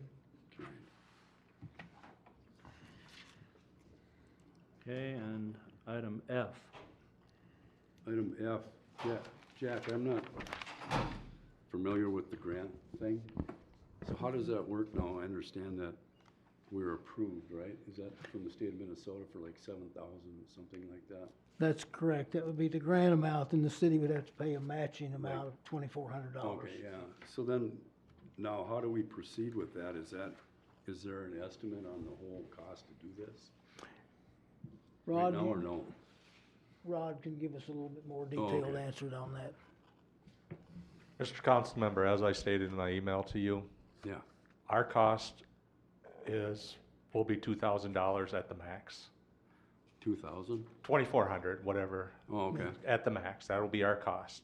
Okay, and item F. Item F, Jack, I'm not familiar with the grant thing. So how does that work now? I understand that we're approved, right? Is that from the state of Minnesota for like 7,000, something like that? That's correct. That would be the grant amount, and the city would have to pay a matching amount of $2,400. Okay, yeah. So then, now how do we proceed with that? Is there an estimate on the whole cost to do this? Right Rod, now or no? Rod can give us a little bit more Oh, detailed okay. answer on that. Mr. Council Member, as I stated in my email to you, Yeah, our cost will be $2,000 at the max. 2,000? 2,400, whatever, Oh, okay. at the max, that'll be our cost.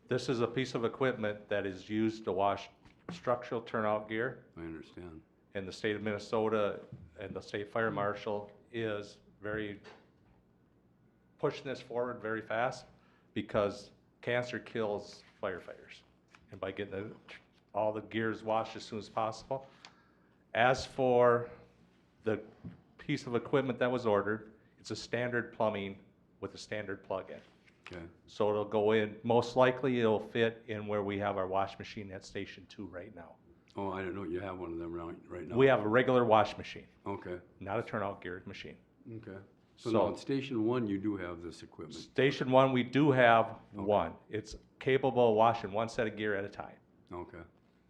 This is a piece of equipment that is used to wash structural turnout gear, I understand. and the state of Minnesota and the state fire marshal is pushing this forward very fast because cancer kills firefighters. And by getting all the gears washed as soon as possible. As for the piece of equipment that was ordered, it's a standard plumbing with a standard plug-in. Okay, So it'll go in, most likely it'll fit in where we have our wash machine at Station 2 right now. oh, I didn't know you have one of them right now. We have a regular wash machine, Okay, not a turnout gear machine. okay. So So- now in Station 1, you do have this equipment? Station 1, we do have one. It's capable of washing one set of gear at a time. Okay.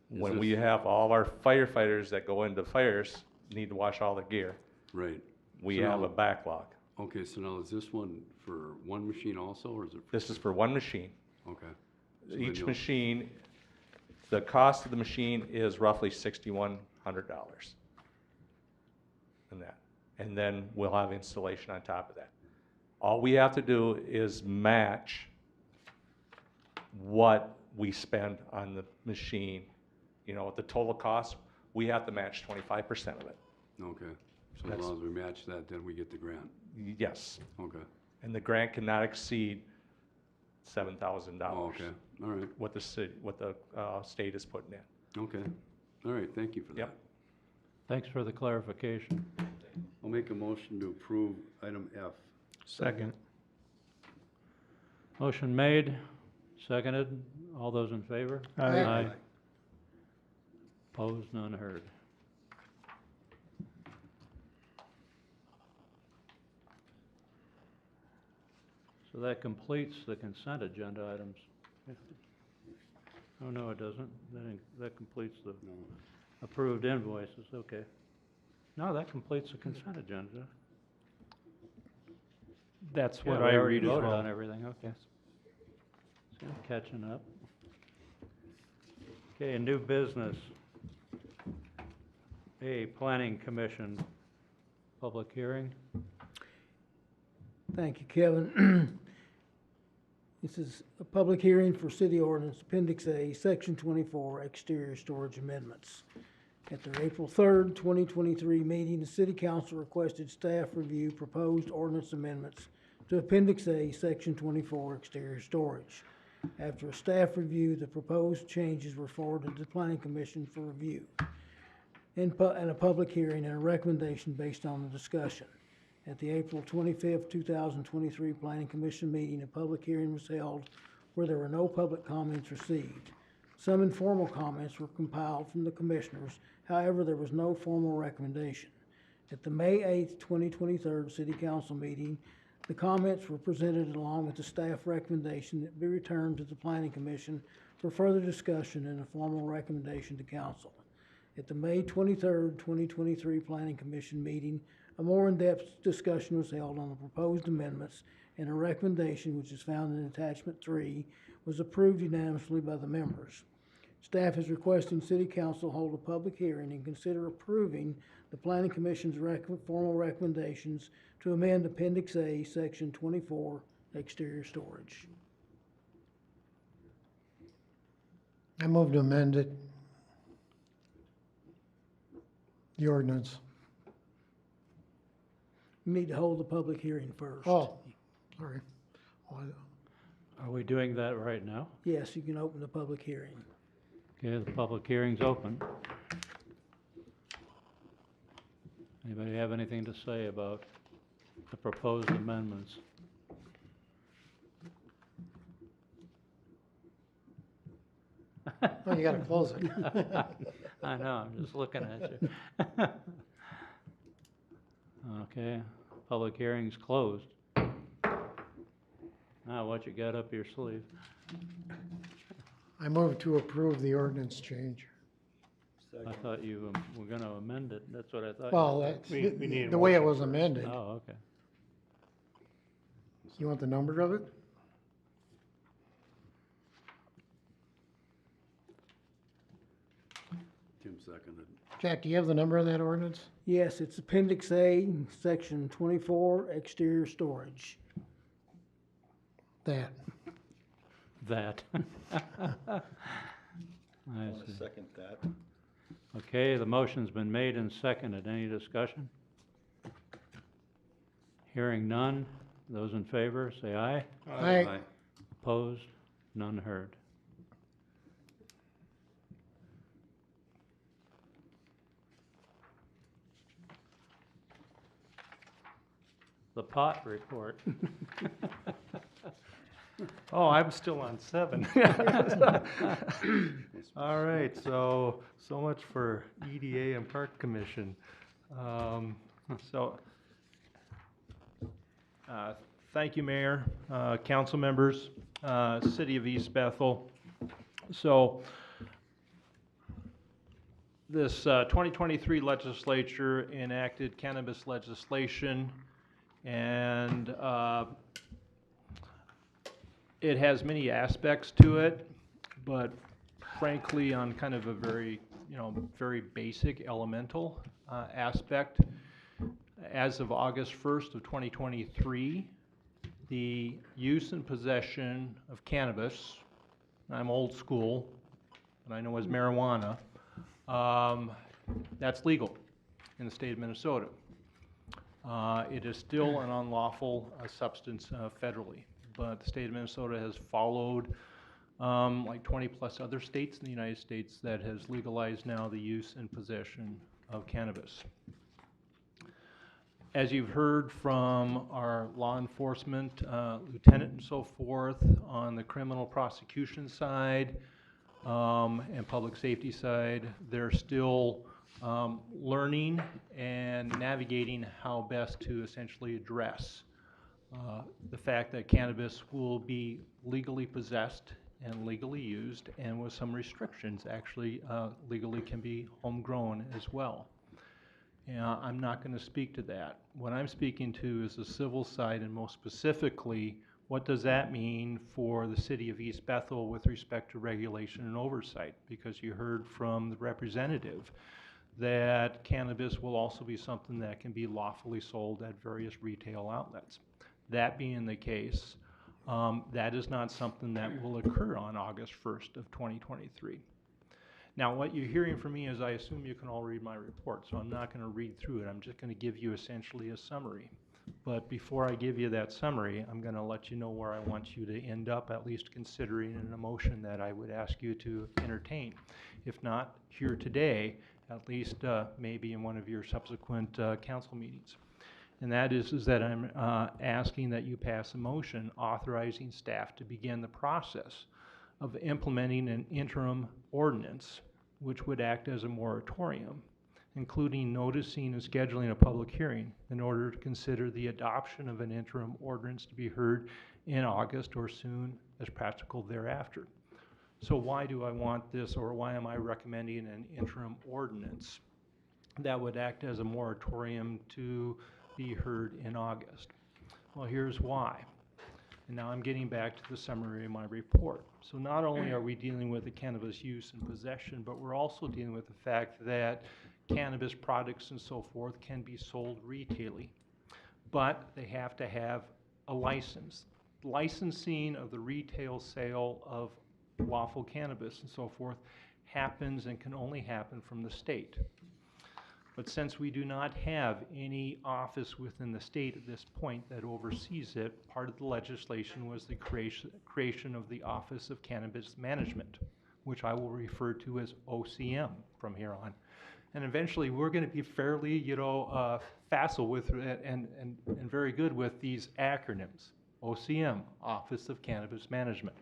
When we have all our firefighters that go into fires, need to wash all the gear, Right. we So have now- a backlog. Okay, so now is this one for one machine also, or is it? This is for one machine. Okay. So then Each you'll- machine, the cost of the machine is roughly $6,100. And that. And then we'll have installation on top of that. All we have to do is match what we spend on the machine. The total cost, we have to match 25% of it. Okay, so as That's- long as we match that, then we get the grant. Yes. Okay. And the grant cannot exceed $7,000. Oh, okay, all right, What the state is putting in. okay. All right, thank you for that. Yep. Thanks for the clarification. I'll make a motion to approve item F. Second. Motion made, seconded. All those in favor? Aye. Opposed, none heard. So that completes the consent agenda items. Oh, no, it doesn't. That completes the No. approved invoices, okay. No, that completes the consent agenda. That's Yeah, what we I already read as voted well. on everything, okay. So I'm catching up. Okay, new business. A planning commission, public hearing. Thank you, Kevin. This is a public hearing for City Ordinance Appendix A, Section 24, Exterior Storage Amendments. At their April 3rd, 2023 meeting, the City Council requested staff review proposed ordinance amendments to Appendix A, Section 24, Exterior Storage. After a staff review, the proposed changes were forwarded to the Planning Commission for review and a public hearing and a recommendation based on the discussion. At the April 25th, 2023 Planning Commission meeting, a public hearing was held where there were no public comments received. Some informal comments were compiled from the commissioners, however, there was no formal recommendation. At the May 8th, 2023 City Council meeting, the comments were presented along with the staff recommendation that be returned to the Planning Commission for further discussion and a formal recommendation to Council. At the May 23rd, 2023 Planning Commission meeting, a more in-depth discussion was held on the proposed amendments, and a recommendation, which is found in Attachment 3, was approved unanimously by the members. Staff is requesting City Council hold a public hearing and consider approving the Planning Commission's formal recommendations to amend Appendix A, Section 24, exterior storage. I move to amend it. The ordinance. You need to hold the public hearing first. Oh, sorry. Oh, Are we doing that right now? Yes, you can open the public hearing. Okay, the public hearing's open. Anybody have anything to say about the proposed amendments? Oh, you gotta close it. I know, I'm just looking at you. Okay, public hearing's closed. Now, what you got up your sleeve? I move to approve the ordinance change. I thought you were gonna amend it, that's what I thought. Well, you that's We need a the way it motion was first. amended. Oh, okay. You want the number of it? Tim seconded. Jack, do you have the number of that ordinance? Yes, it's Appendix A, Section 24, exterior storage. That. That. I I want see. to second that. Okay, the motion's been made and seconded. Any discussion? Hearing none. Those in favor, say aye. Aye. Opposed? None heard. The pot report. Oh, I'm still on 7. All right, so much for EDA and Park Commission. Thank you, Mayor, council members, City of East Bethel. So, this 2023 legislature enacted cannabis legislation, and it has many aspects to it, but frankly, on kind of a very, very basic elemental aspect. As of August 1st of 2023, the use and possession of cannabis, I'm old school, but I know as marijuana, that's legal in the state of Minnesota. It is still an unlawful substance federally, but the state of Minnesota has followed like 20 plus other states in the United States that has legalized now the use and possession of cannabis. As you've heard from our law enforcement lieutenant and so forth on the criminal prosecution side and public safety side, they're still learning and navigating how best to essentially address the fact that cannabis will be legally possessed and legally used, and with some restrictions, actually legally can be homegrown as well. I'm not going to speak to that. What I'm speaking to is the civil side, and most specifically, what does that mean for the city of East Bethel with respect to regulation and oversight? Because you heard from the representative that cannabis will also be something that can be lawfully sold at various retail outlets. That being the case, that is not something that will occur on August 1st of 2023. Now, what you're hearing from me is I assume you can all read my report, so I'm not going to read through it. I'm just going to give you essentially a summary. But before I give you that summary, I'm going to let you know where I want you to end up, at least considering an emotion that I would ask you to entertain. If not here today, at least maybe in one of your subsequent council meetings. And that is that I'm asking that you pass a motion authorizing staff to begin the process of implementing an interim ordinance which would act as a moratorium, including noticing and scheduling a public hearing in order to consider the adoption of an interim ordinance to be heard in August or soon as practical thereafter. So why do I want this, or why am I recommending an interim ordinance that would act as a moratorium to be heard in August? Well, here's why. And now I'm getting back to the summary of my report. So not only are we dealing with the cannabis use and possession, but we're also dealing with the fact that cannabis products and so forth can be sold retailly, but they have to have a license. Licensing of the retail sale of lawful cannabis and so forth happens and can only happen from the state. But since we do not have any office within the state at this point that oversees it, part of the legislation was the creation of the Office of Cannabis Management, which I will refer to as OCM from here on. And eventually we're going to be fairly, facile with it and very good with these acronyms. OCM, Office of Cannabis Management.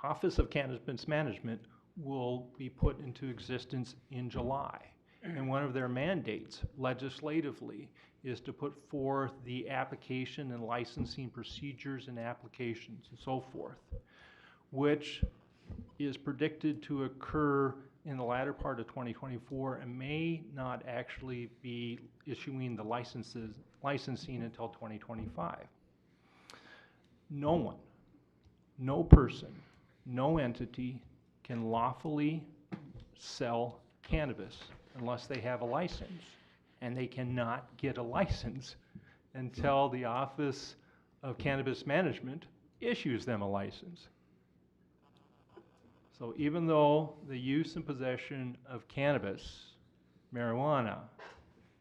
Office of Cannabis Management will be put into existence in July. And one of their mandates legislatively is to put forth the application and licensing procedures and applications and so forth, which is predicted to occur in the latter part of 2024 and may not actually be issuing the licensing until 2025. No one, no person, no entity can lawfully sell cannabis unless they have a license, and they cannot get a license until the Office of Cannabis Management issues them a license. So even though the use and possession of cannabis, marijuana,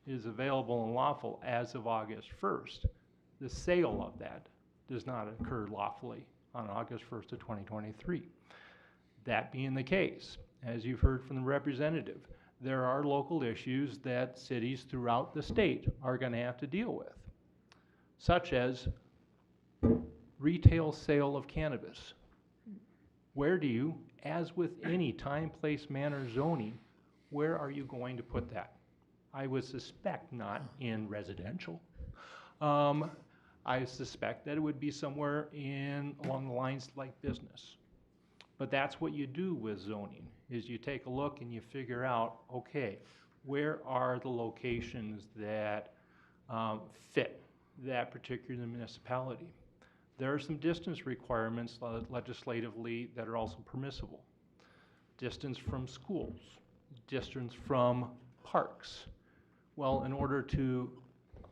is available and lawful as of August 1st, the sale of that does not occur lawfully on August 1st of 2023. That being the case, as you've heard from the representative, there are local issues that cities throughout the state are going to have to deal with, such as retail sale of cannabis. Where do you, as with any time, place, manner, zoning, where are you going to put that? I would suspect not in residential. I suspect that it would be somewhere along the lines like business. But that's what you do with zoning, is you take a look and you figure out, okay, where are the locations that fit that particular municipality? There are some distance requirements legislatively that are also permissible. Distance from schools, distance from parks. Well, in order to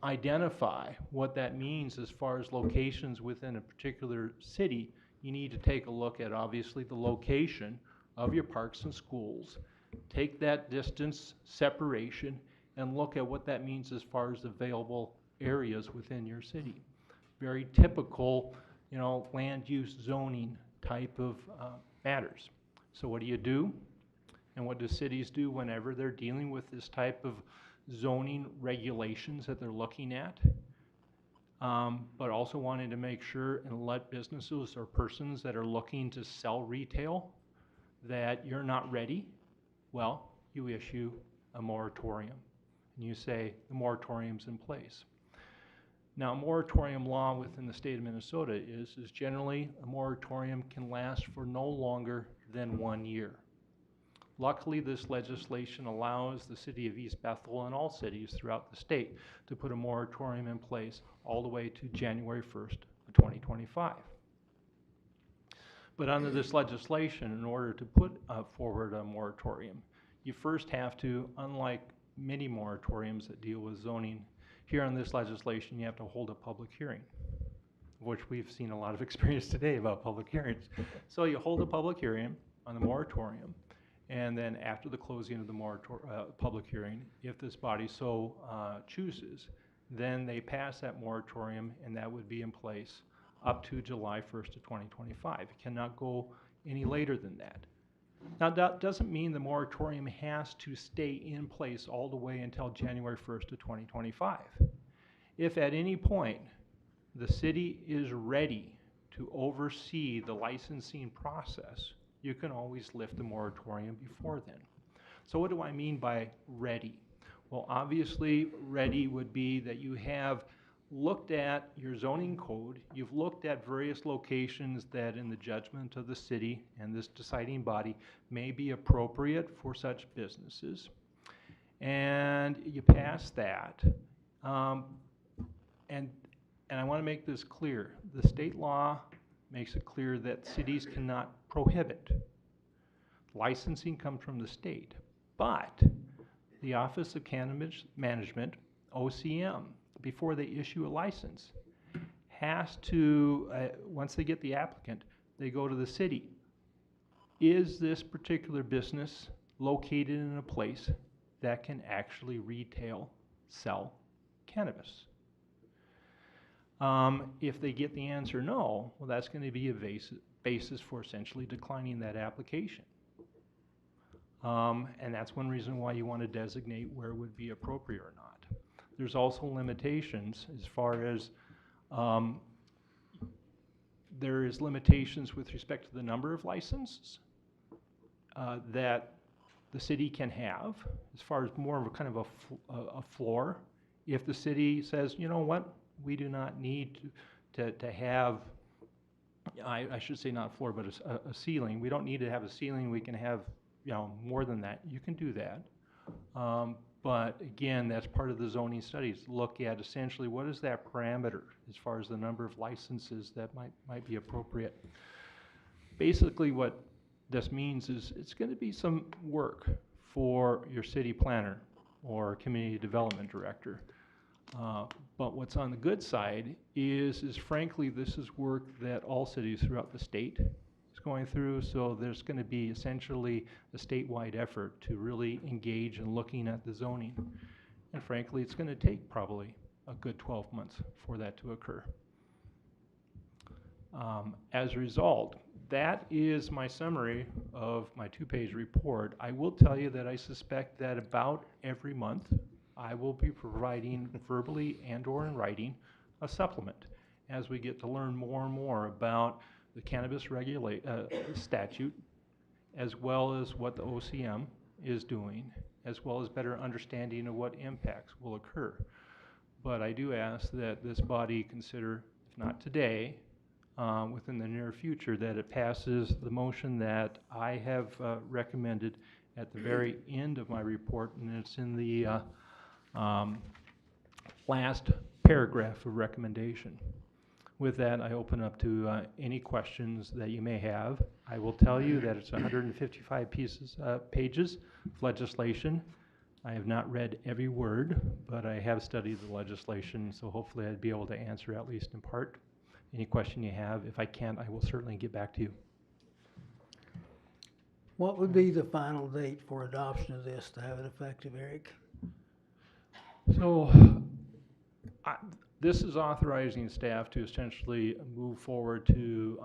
identify what that means as far as locations within a particular city, you need to take a look at, obviously, the location of your parks and schools, take that distance separation, and look at what that means as far as available areas within your city. Very typical, land use zoning type of matters. So what do? And what do cities do whenever they're dealing with this type of zoning regulations that they're looking at? But also wanting to make sure and let businesses or persons that are looking to sell retail that you're not ready, well, you issue a moratorium. And you say the moratorium's in place. Now, moratorium law within the state of Minnesota is generally a moratorium can last for no longer than 1 year. Luckily, this legislation allows the city of East Bethel and all cities throughout the state to put a moratorium in place all the way to January 1st of 2025. But under this legislation, in order to put forward a moratorium, you first have to, unlike many moratoriums that deal with zoning, here on this legislation, you have to hold a public hearing, which we've seen a lot of experience today about public hearings. So you hold a public hearing on the moratorium, and then after the closing of the public hearing, if this body so chooses, then they pass that moratorium, and that would be in place up to July 1st of 2025. It cannot go any later than that. Now, that doesn't mean the moratorium has to stay in place all the way until January 1st of 2025. If at any point the city is ready to oversee the licensing process, you can always lift the moratorium before then. So what do I mean by ready? Well, obviously, ready would be that you have looked at your zoning code, you've looked at various locations that in the judgment of the city and this deciding body may be appropriate for such businesses, and you pass that. And I want to make this clear. The state law makes it clear that cities cannot prohibit. Licensing comes from the state, but the Office of Cannabis Management, OCM, before they issue a license, has to, once they get the applicant, they go to the city. Is this particular business located in a place that can actually retail sell cannabis? If they get the answer no, well, that's going to be a basis for essentially declining that application. And that's one reason why you want to designate where it would be appropriate or not. There's also limitations as far as there is limitations with respect to the number of licenses that the city can have, as far as more of a kind of a floor. If the city says, you know what, we do not need to have, I should say not a floor, but a ceiling. We don't need to have a ceiling. We can have, you know, more than that. You can do that. But again, that's part of the zoning studies. Look at essentially what is that parameter as far as the number of licenses that might be appropriate. Basically what this means is it's going to be some work for your city planner or community development director. But what's on the good side is frankly, this is work that all cities throughout the state is going through, so there's going to be essentially a statewide effort to really engage in looking at the zoning. And frankly, it's going to take probably a good 12 months for that to occur. As a result, that is my summary of my 2-page report. I will tell you that I suspect that about every month I will be providing verbally and or in writing a supplement as we get to learn more and more about the cannabis statute, as well as what the OCM is doing, as well as better understanding of what impacts will occur. But I do ask that this body consider, if not today, within the near future, that it passes the motion that I have recommended at the very end of my report, and it's in the last paragraph of recommendation. With that, I open up to any questions that you may have. I will tell you that it's 155 pages of legislation. I have not read every word, but I have studied the legislation, so hopefully I'd be able to answer at least in part any question you have. If I can't, I will certainly get back to you. What would be the final date for adoption of this to have it effective, Eric? So this is authorizing staff to essentially move forward to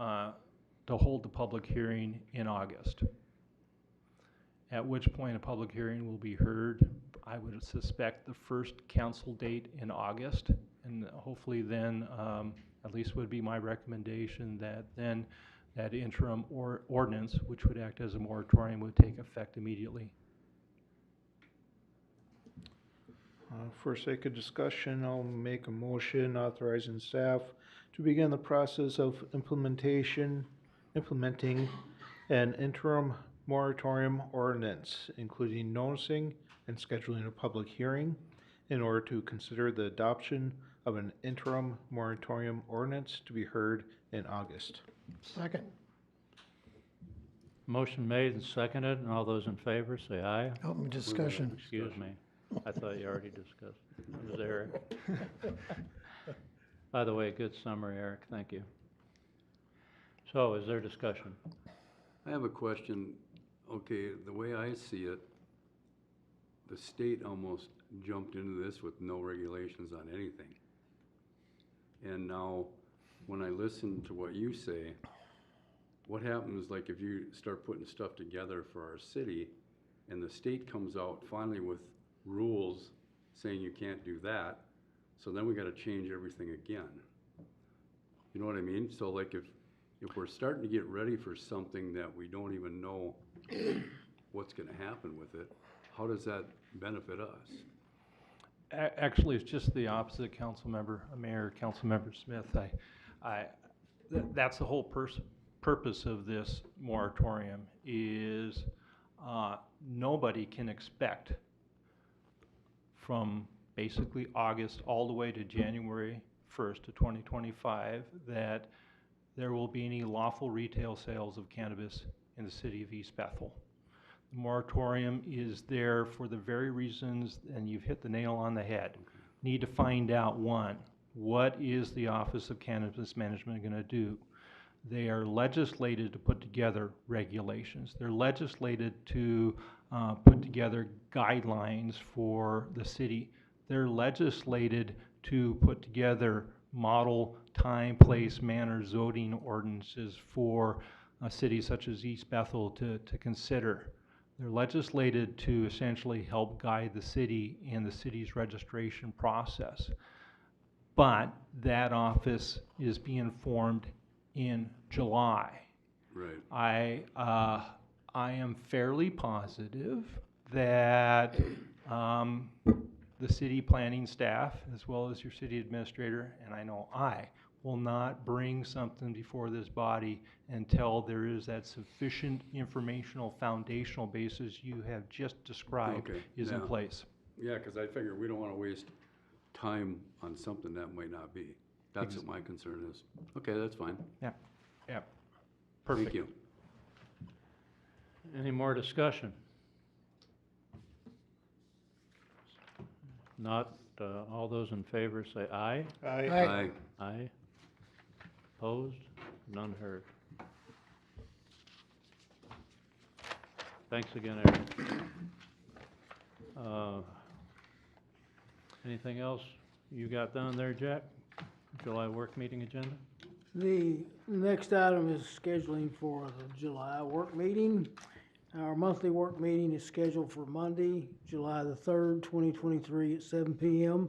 hold the public hearing in August, at which point a public hearing will be heard. I would suspect the first council date in August, and hopefully then, at least would be my recommendation, that then that interim ordinance, which would act as a moratorium, would take effect immediately. For sake of discussion, I'll make a motion authorizing staff to begin the process of implementing an interim moratorium ordinance, including noticing and scheduling a public hearing in order to consider the adoption of an interim moratorium ordinance to be heard in August. Second. Motion made and seconded, and all those in favor say aye. Discussion. Excuse me. I thought you already discussed. It was Eric. By the way, good summary, Eric. Thank you. So, is there discussion? I have a question. Okay, the way I see it, the state almost jumped into this with no regulations on anything. And now, when I listen to what you say, what happens, like if you start putting stuff together for our city, and the state comes out finally with rules saying you can't do that, so then we got to change everything again. You know what I mean? So like if we're starting to get ready for something that we don't even know what's going to happen with it, how does that benefit us? Actually, it's just the opposite, Mayor, Councilmember Smith. That's the whole purpose of this moratorium is nobody can expect from basically August all the way to January 1st of 2025 that there will be any lawful retail sales of cannabis in the city of East Bethel. The moratorium is there for the very reasons, and you've hit the nail on the head. Need to find out, one, what is the Office of Cannabis Management going to do? They are legislated to put together regulations. They're legislated to put together guidelines for the city. They're legislated to put together model time, place, manner, zoning ordinances for a city such as East Bethel to consider. They're legislated to essentially help guide the city in the city's registration process. But that office is being formed in July. Right. I am fairly positive that the city planning staff, as well as your city administrator, and I know I, will not bring something before this body until there is that sufficient informational foundational basis you have just described is in place. Yeah, because I figure we don't want to waste time on something that might not be. That's what my concern is. Okay, that's fine. Yeah, perfect. Thank you. Any more discussion? Not, all those in favor say aye. Aye. Aye. Opposed? None heard. Thanks again, Aaron. Anything else you got down there, Jack? July work meeting agenda? The next item is scheduling for the July work meeting. Our monthly work meeting is scheduled for Monday, July the 3rd, 2023 at 7 p.m.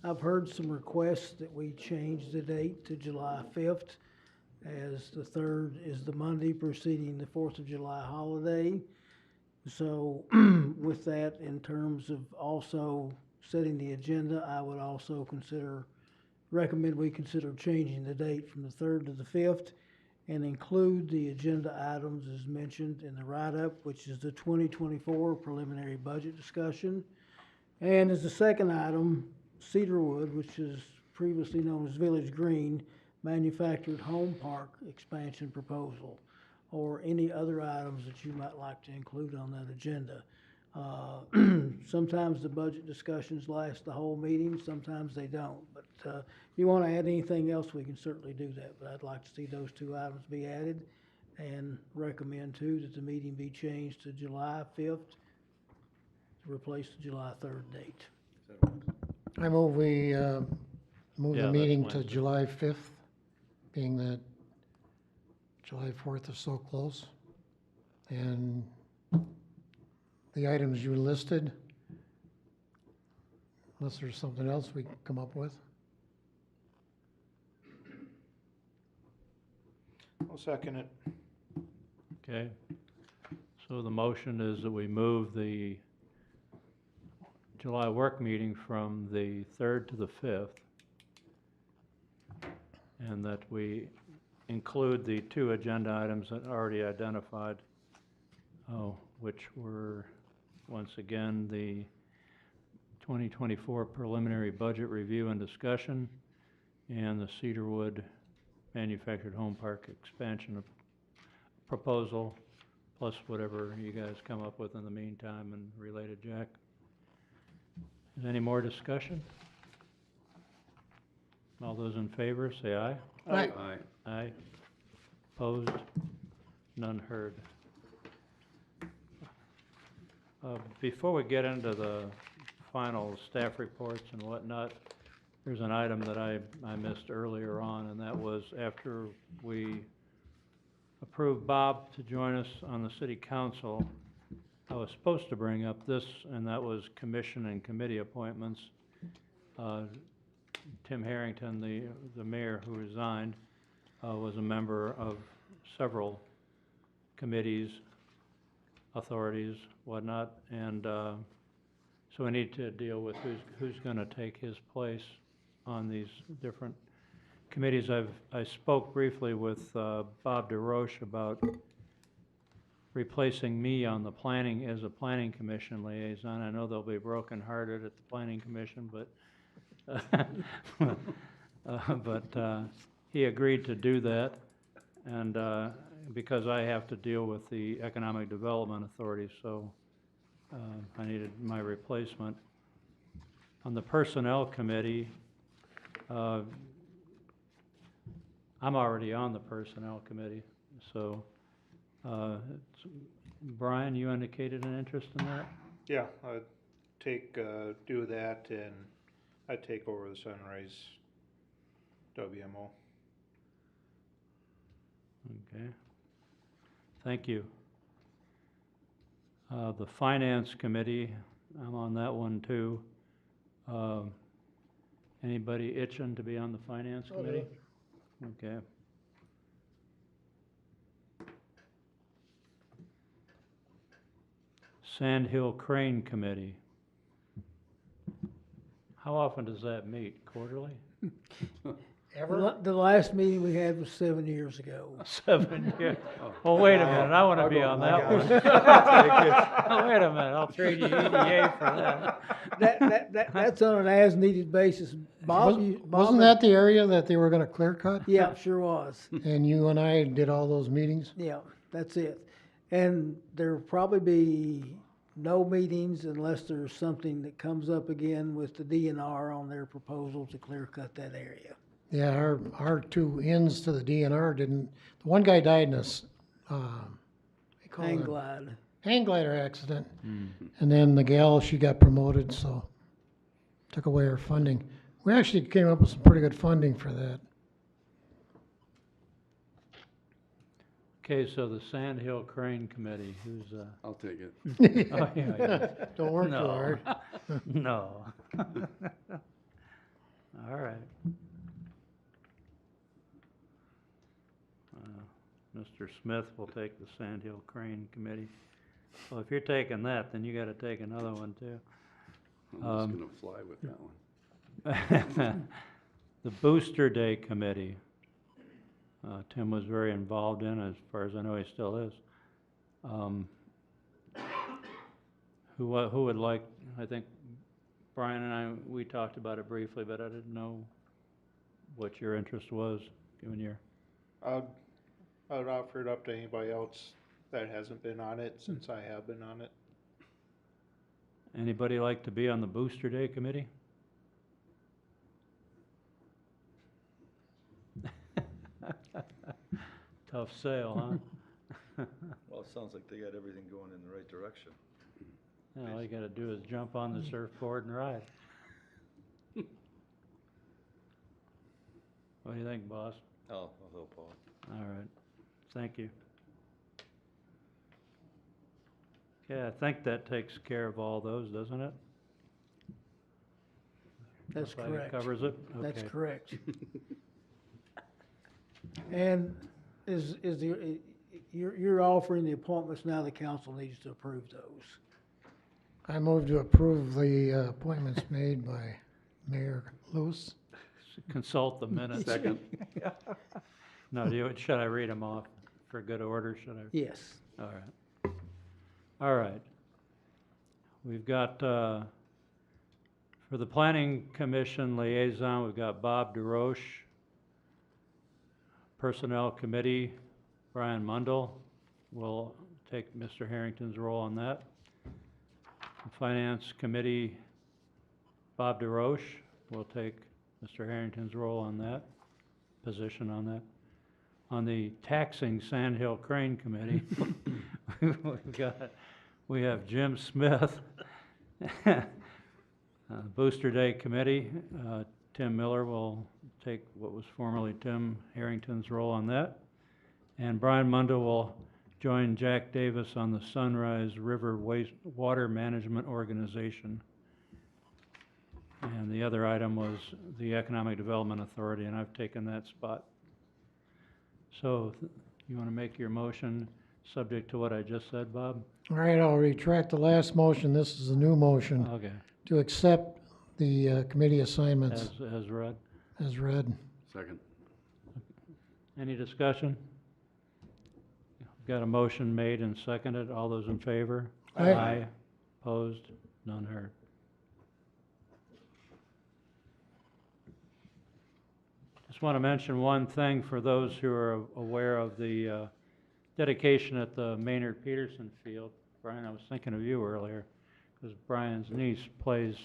I've heard some requests that we change the date to July 5th, as the 3rd is the Monday preceding the 4th of July holiday. So with that, in terms of also setting the agenda, I would also recommend we consider changing the date from the 3rd to the 5th and include the agenda items as mentioned in the write-up, which is the 2024 preliminary budget discussion. And as the second item, Cedarwood, which is previously known as Village Green, manufactured home park expansion proposal, or any other items that you might like to include on that agenda. Sometimes the budget discussions last the whole meeting, sometimes they don't. But if you want to add anything else, we can certainly do that. But I'd like to see those two items be added and recommend too that the meeting be changed to July 5th to replace the July 3rd date. I move we move Yeah, the that's meeting to Wednesday. July 5th, being that July 4th is so close. And the items you listed, unless there's something else we can come up with. I'll second it. Okay. So the motion is that we move the July work meeting from the 3rd to the 5th, and that we include the two agenda items that are already identified, which were, once again, the 2024 preliminary budget review and discussion, and the Cedarwood manufactured home park expansion proposal, plus whatever you guys come up with in the meantime and related, Jack. Is any more discussion? All those in favor, say aye. Aye. Aye. Aye. Opposed? None heard. Before we get into the final staff reports and whatnot, there's an item that I missed earlier on, and that was after we approved Bob to join us on the city council, I was supposed to bring up this, and that was commission and committee appointments. Tim Harrington, the mayor who resigned, was a member of several committees, authorities, whatnot, and So we need to deal with who's gonna take his place on these different committees. I spoke briefly with Bob DeRoche about replacing me on the planning, as a planning commission liaison. I know they'll be brokenhearted at the planning commission, but he agreed to do that. And because I have to deal with the Economic Development Authority, so I needed my replacement. On the Personnel Committee, I'm already on the Personnel Committee, so Brian, you indicated an interest in that? Yeah, I'd do that, and I'd take over the Sunrise WMO. Okay, thank you. The Finance Committee, I'm on that one too. Anybody itching to be on the Finance Committee? Okay. Sand Hill Crane Committee. How often does that meet? Quarterly? The last meeting we had was 7 years ago. 7 years. Well, wait a minute, I want to be on that one. Wait a minute, I'll trade you EDA for that. That's on an as-needed basis. Bob, Wasn't that the area that they were gonna clear cut? Yeah, sure was. And you and I did all those meetings? Yeah, that's it. And there'll probably be no meetings unless there's something that comes up again with the DNR on their proposal to clear cut that area. Yeah, our two ends to the DNR didn't, the one guy died in a, Hang glide. hang glider accident. And then the gal, she got promoted, so took away her funding. We actually came up with some pretty good funding for that. Okay, so the Sand Hill Crane Committee, who's, I'll take it. oh, yeah. Don't work too No. hard. No. All right. Mr. Smith will take the Sand Hill Crane Committee. Well, if you're taking that, then you gotta take another one too. I'm just gonna fly with that one. The Booster Day Committee, Tim was very involved in, as far as I know he still is. Who would like, I think Brian and we talked about it briefly, but I didn't know what your interest was, given your. I would offer it up to anybody else that hasn't been on it, since I have been on it. Anybody like to be on the Booster Day Committee? Tough sale, huh? Well, it sounds like they got everything going in the right direction. Yeah, all you gotta do is jump on the surfboard and ride. What do you think, boss? I'll help out. All right, thank you. Okay, I think that takes care of all those, doesn't it? That's Looks like it correct. covers it? That's Okay. correct. And you're offering the appointments now, the council needs to approve those. I move to approve the appointments made by Mayor Lewis. Consult the minutes. Second. No, should I read them off for good order, should I? Yes. All right. All right. We've got, for the Planning Commission liaison, we've got Bob DeRoche. Personnel Committee, Brian Mundell will take Mr. Harrington's role on that. The Finance Committee, Bob DeRoche will take Mr. Harrington's role on that, position on that. On the Taxing Sand Hill Crane Committee, we have Jim Smith. Booster Day Committee, Tim Miller will take what was formerly Tim Harrington's role on that. And Brian Mundell will join Jack Davis on the Sunrise River Water Management Organization. And the other item was the Economic Development Authority, and I've taken that spot. So you want to make your motion, subject to what I just said, Bob? All right, I'll retract the last motion. This is a new motion Okay, to accept the committee assignments as read. as read. Second. Any discussion? Got a motion made and seconded. All those in favor? Aye. Opposed? None heard. Just want to mention one thing for those who are aware of the dedication at the Maynard Peterson Field. Brian, I was thinking of you earlier, because Brian's niece plays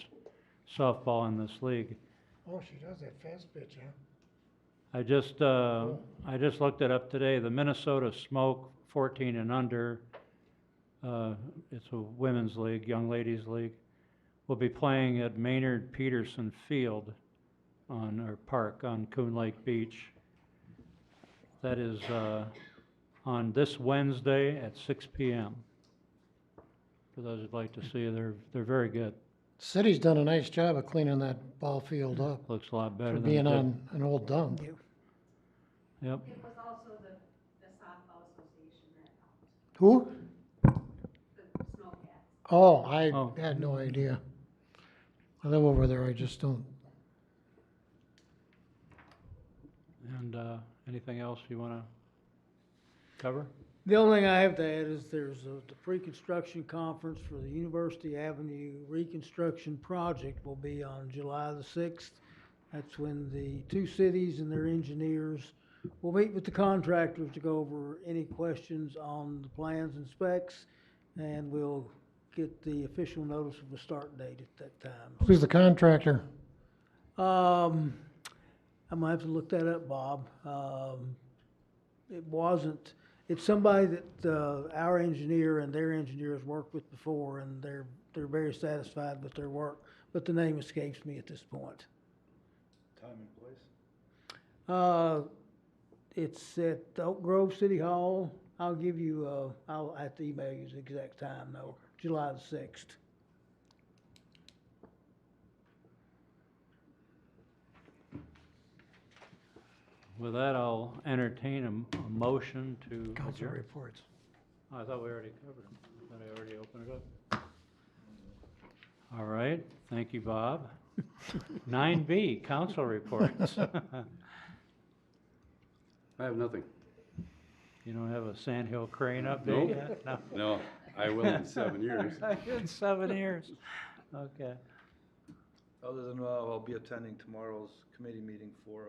softball in this league. Oh, she does that fast pitch, huh? I just looked it up today. The Minnesota Smoke 14 and under, it's a women's league, young ladies league, will be playing at Maynard Peterson Field or park on Coon Lake Beach. That is on this Wednesday at 6 p.m. For those who'd like to see, they're very good. City's done a nice job of cleaning that ball field up Looks a lot better for than it being did. on an old dump. Yep. It was also the softball association that helped, Who? the Snowcats. Oh, I Oh. had no idea. I live over there, I just don't. And anything else you want to cover? The only thing I have to add is there's the pre-construction conference for the University Avenue reconstruction project will be on July the 6th. That's when the two cities and their engineers will meet with the contractors to go over any questions on the plans and specs, and we'll get the official notice of the start date at that time. Who's the contractor? I'm gonna have to look that up, Bob. It's somebody that, our engineer and their engineers worked with before, and they're very satisfied with their work, but the name escapes me at this point. Time and place? It's at Oak Grove City Hall. I'll give you, I'll have to email you the exact time though, July the 6th. With that, I'll entertain a motion to Council adjourn. reports. Oh, I thought we already covered them. I thought I already opened it up. All right, thank you, Bob. 9B, council reports. I have nothing. You don't have a sandhill crane update Nope. yet? No. No, I will in 7 years. In 7 years. Okay. Other than, I'll be attending tomorrow's committee meeting for,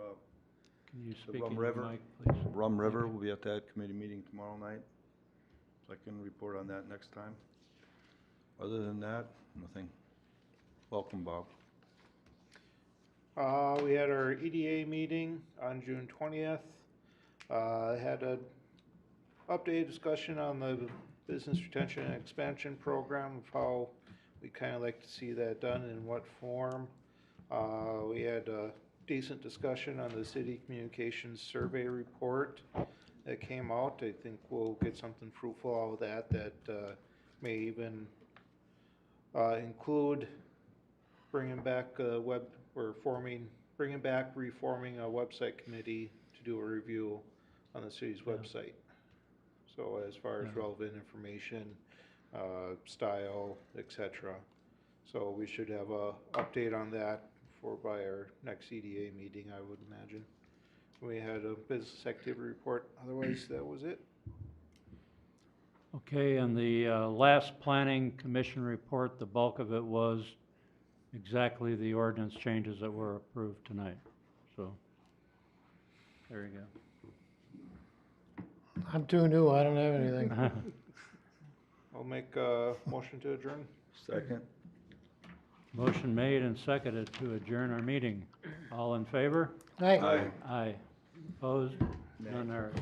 Can you the speak Rum in your River. mic, please? Rum River will be at that committee meeting tomorrow night. So I can report on that next time. Other than that, nothing. Welcome, Bob. We had our EDA meeting on June 20th. Had a updated discussion on the business retention and expansion program, of how we kind of like to see that done, in what form. We had a decent discussion on the city communications survey report that came out. I think we'll get something fruitful out of that may even include bringing back reforming a website committee to do a review on the city's website. So as far as relevant information, style, etc. So we should have a update on that by our next EDA meeting, I would imagine. We had a business activity report, otherwise that was it. Okay, and the last planning commission report, the bulk of it was exactly the ordinance changes that were approved tonight. So, there you go. I'm too new, I don't have anything. I'll make a motion to adjourn. Second. Motion made and seconded to adjourn our meeting. All in favor? Aye. Aye. Aye. Opposed? None heard.